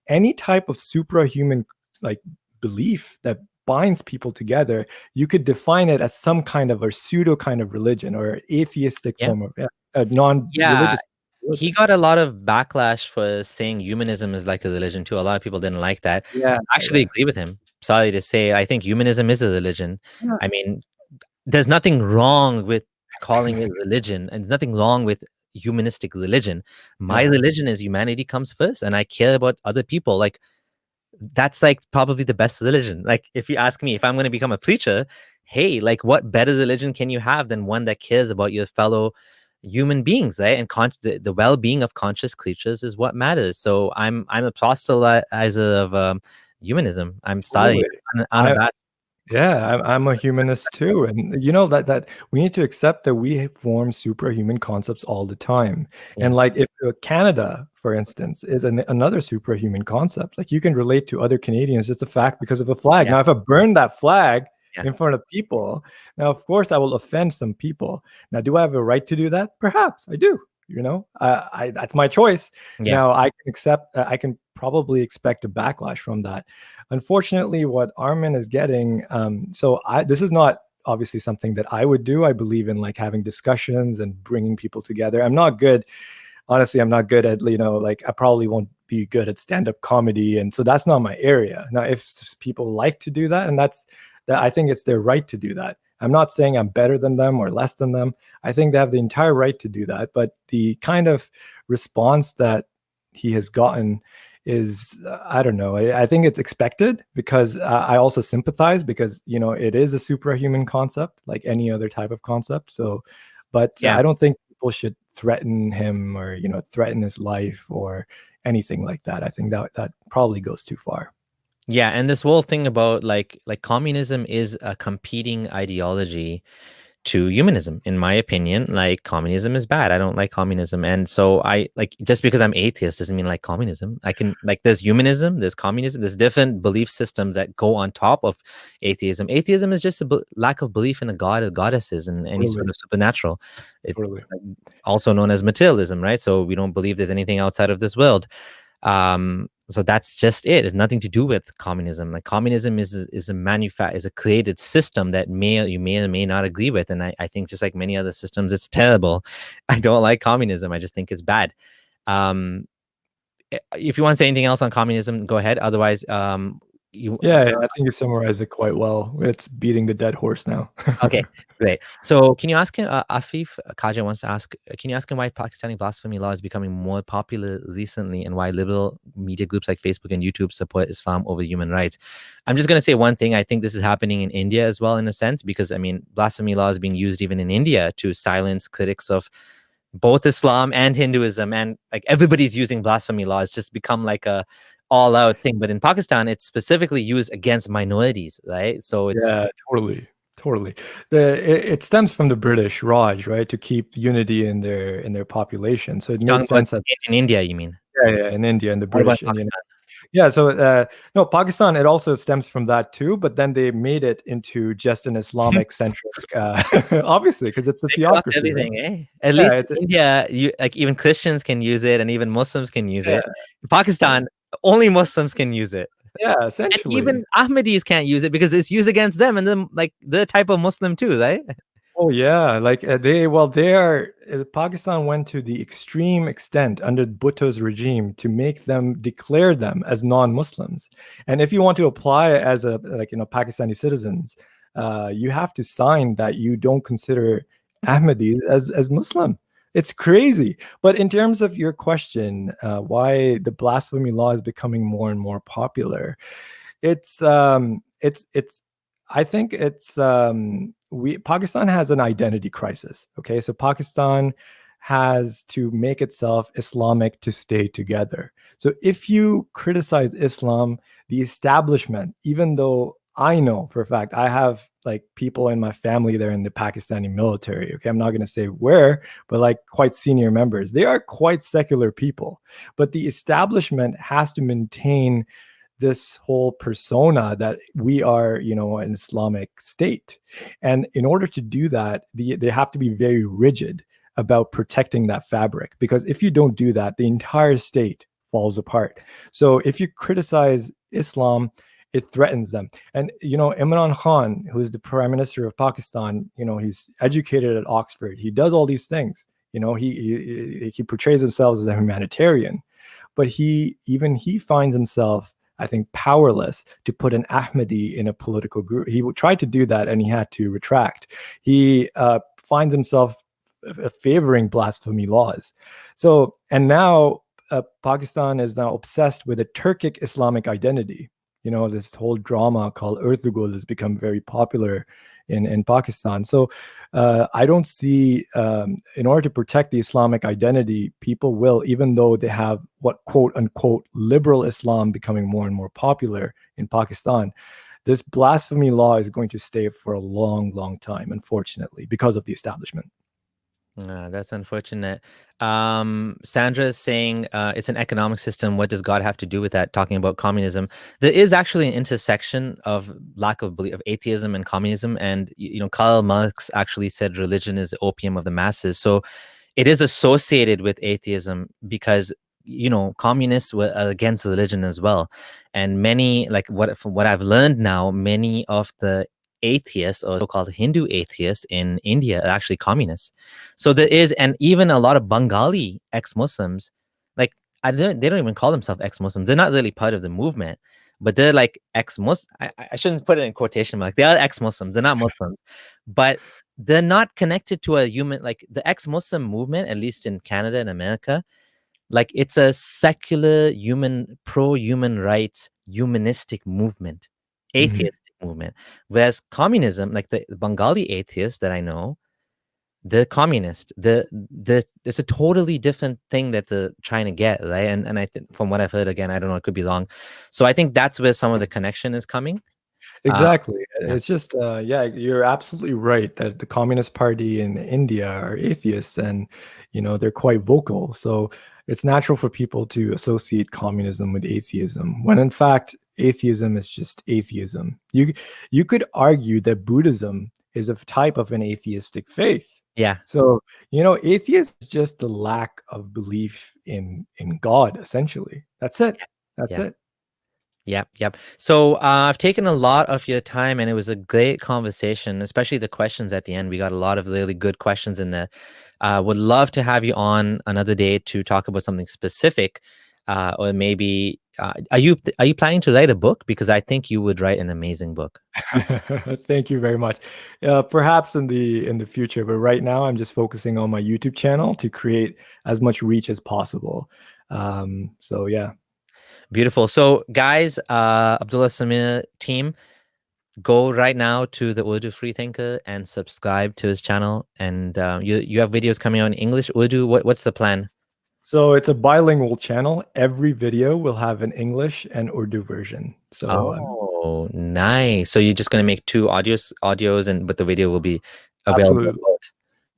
S2: Any type of suprahuman like belief that binds people together, you could define it as some kind of a pseudo kind of religion or atheistic form of a non-religious.
S1: He got a lot of backlash for saying humanism is like a religion too. A lot of people didn't like that.
S2: Yeah,
S1: I actually agree with him. Sorry to say, I think humanism is a religion.
S2: Yeah.
S1: I mean, there's nothing wrong with calling it religion, and there's nothing wrong with humanistic religion. My religion is humanity comes first, and I care about other people. Like, that's like probably the best religion. Like, if you ask me if I'm going to become a preacher, hey, like, what better religion can you have than one that cares about your fellow human beings, right? And the well-being of conscious creatures is what matters. So I'm a proselytizer of humanism. I'm sorry.
S2: Yeah, I'm a humanist too, and that we need to accept that we form superhuman concepts all the time. And like if Canada, for instance, is another superhuman concept, like you can relate to other Canadians just a fact because of a flag. Now, if I burn that flag in front of people, now of course I will offend some people. Now, do I have a right to do that? Perhaps I do. I that's my choice. Now I can probably expect a backlash from that. Unfortunately, what Armin is getting, this is not obviously something that I would do. I believe in like having discussions and bringing people together. I'm not good, honestly, I'm not good at, like I probably won't be good at stand-up comedy. And so that's not my area. Now, if people like to do that, and I think it's their right to do that. I'm not saying I'm better than them or less than them. I think they have the entire right to do that. But the kind of response that he has gotten is, I don't know. I think it's expected because I also sympathize because, it is a superhuman concept like any other type of concept. So, but I don't think people should threaten him or, threaten his life or anything like that. I think that probably goes too far.
S1: Yeah, and this whole thing about like communism is a competing ideology to humanism, in my opinion. Like, communism is bad. I don't like communism, and so I like, just because I'm atheist doesn't mean like communism. I can like, there's humanism, there's communism, there's different belief systems that go on top of atheism. Atheism is just a lack of belief in a god or goddesses and any sort of supernatural. It's also known as materialism, right? So we don't believe there's anything outside of this world. So that's just it. It's nothing to do with communism. Like, communism is a created system that you may or may not agree with. And I think just like many other systems, it's terrible. I don't like communism. I just think it's bad. If you want to say anything else on communism, go ahead. Otherwise,
S2: I think you summarized it quite well. It's beating the dead horse now.
S1: Okay, great. So can you ask him, Afif Kaja wants to ask, can you ask him why Pakistani blasphemy law is becoming more popular recently and why liberal media groups like Facebook and YouTube support Islam over human rights? I'm just going to say one thing. I think this is happening in India as well, in a sense, because, I mean, blasphemy law is being used even in India to silence critics of both Islam and Hinduism. And like, everybody's using blasphemy law. It's just become like a all-out thing. But in Pakistan, it's specifically used against minorities, right? So it's
S2: totally. It stems from the British Raj, right, to keep unity in their population. So it makes sense that
S1: in India, you mean?
S2: Yeah, in India and the British Indian. Yeah, so no, Pakistan, it also stems from that too, but then they made it into just an Islamic centric, obviously, because it's a
S1: They clocked
S2: theocracy, right?
S1: everything, eh? At
S2: Yeah,
S1: least
S2: it's
S1: in India, you like even Christians can use it, and even Muslims can use
S2: yeah,
S1: it. In Pakistan, only Muslims can use it,
S2: yeah,
S1: and
S2: essentially.
S1: even Ahmadis can't use it because it's used against them, and then like the type of Muslim too, right?
S2: Oh yeah, like they are. Pakistan went to the extreme extent under Bhutto's regime to make them declare them as non-Muslims. And if you want to apply it as a Pakistani citizens, you have to sign that you don't consider Ahmadis as Muslim. It's crazy. But in terms of your question, why the blasphemy law is becoming more and more popular, it's I think it's we Pakistan has an identity crisis. Okay, so Pakistan has to make itself Islamic to stay together. So if you criticize Islam, the establishment, even though I know for a fact I have like people in my family there in the Pakistani military. Okay, I'm not going to say where, but like quite senior members. They are quite secular people, but the establishment has to maintain this whole persona that we are, an Islamic state. And in order to do that, they have to be very rigid about protecting that fabric, because if you don't do that, the entire state falls apart. So if you criticize Islam, it threatens them. And Imran Khan, who is the prime minister of Pakistan, he's educated at Oxford. He does all these things. He portrays himself as a humanitarian, but he finds himself, I think, powerless to put an Ahmadi in a political group. He tried to do that and he had to retract. He finds himself favoring blasphemy laws. So, and now Pakistan is now obsessed with a Turkic Islamic identity. This whole drama called Urdu has become very popular in Pakistan. So I don't see, in order to protect the Islamic identity, people will, even though they have what quote unquote liberal Islam becoming more and more popular in Pakistan, this blasphemy law is going to stay for a long, long time, unfortunately, because of the establishment.
S1: That's unfortunate. Sandra is saying it's an economic system. What does God have to do with that? Talking about communism, there is actually an intersection of lack of belief of atheism and communism. And Karl Marx actually said religion is the opium of the masses. So it is associated with atheism because communists were against religion as well. And many, like from what I've learned now, many of the atheists or so-called Hindu atheists in India are actually communists. So there is, and even a lot of Bengali ex-Muslims, like they don't even call themselves ex-Muslims. They're not really part of the movement, but they're like ex-Muslim. I shouldn't put it in quotation marks. They are ex-Muslims. They're not Muslims, but they're not connected to a human, like the ex-Muslim movement, at least in Canada and America. Like it's a secular pro-human rights, humanistic movement, atheistic movement. Whereas communism, like the Bengali atheists that I know, they're communist. It's a totally different thing that they're trying to get, right? And I think from what I've heard, again, I don't know, I could be wrong. So I think that's where some of the connection is coming.
S2: Exactly.
S1: Yeah.
S2: It's just, yeah, you're absolutely right that the Communist Party in India are atheists, and, they're quite vocal. So it's natural for people to associate communism with atheism, when in fact, atheism is just atheism. You could argue that Buddhism is a type of an atheistic faith.
S1: Yeah.
S2: So, atheism is just the lack of belief in God, essentially. That's it. That's
S1: Yeah.
S2: it.
S1: Yep. So I've taken a lot of your time, and it was a great conversation, especially the questions at the end. We got a lot of really good questions in there. Would love to have you on another day to talk about something specific, or maybe are you planning to write a book? Because I think you would write an amazing book.
S2: Thank you very much. Perhaps in the future, but right now I'm just focusing on my YouTube channel to create as much reach as possible. So yeah.
S1: Beautiful. So guys, Abdullah Samir team, go right now to the Urdu Free Thinker and subscribe to his channel. And you have videos coming out in English, Urdu. What's the plan?
S2: So it's a bilingual channel. Every video will have an English and Urdu version. So
S1: Oh, nice. So you're just gonna make two audios, but the video will be available.
S2: absolutely.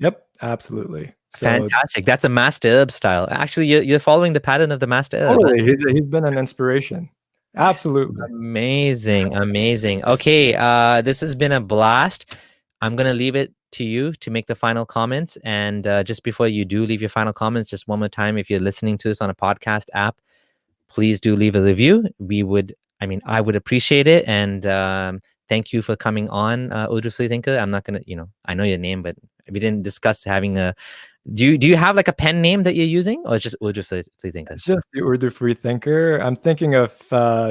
S2: Yep, absolutely. So
S1: Fantastic. That's a Master Herb style. Actually, you're following the pattern of the Master Herb.
S2: totally, he's been an inspiration. Absolutely.
S1: Amazing, amazing. Okay, this has been a blast. I'm gonna leave it to you to make the final comments. And just before you do leave your final comments, just one more time, if you're listening to this on a podcast app, please do leave a review. I would appreciate it. And thank you for coming on, Urdu Free Thinker. I'm not gonna, I know your name, but we didn't discuss having a. Do you have like a pen name that you're using, or it's just Urdu Free Thinker?
S2: It's just the Urdu Free Thinker. I'm thinking of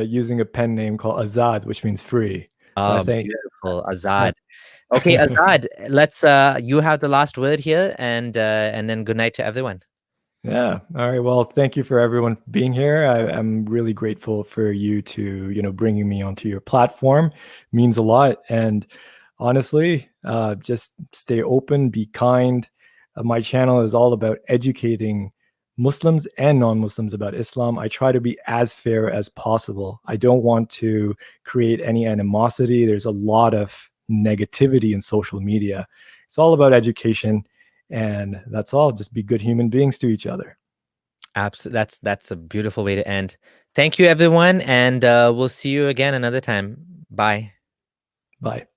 S2: using a pen name called Azad, which means free. So I
S1: Oh,
S2: think
S1: beautiful, Azad. Okay, Azad, let's you have the last word here, and then good night to everyone.
S2: Yeah. All right. Well, thank you for everyone being here. I'm really grateful for you to, bringing me onto your platform. It means a lot. And honestly, just stay open, be kind. My channel is all about educating Muslims and non-Muslims about Islam. I try to be as fair as possible. I don't want to create any animosity. There's a lot of negativity in social media. It's all about education. And that's all. Just be good human beings to each other.
S1: Absolutely. That's a beautiful way to end. Thank you, everyone. And we'll see you again another time. Bye.
S2: Bye.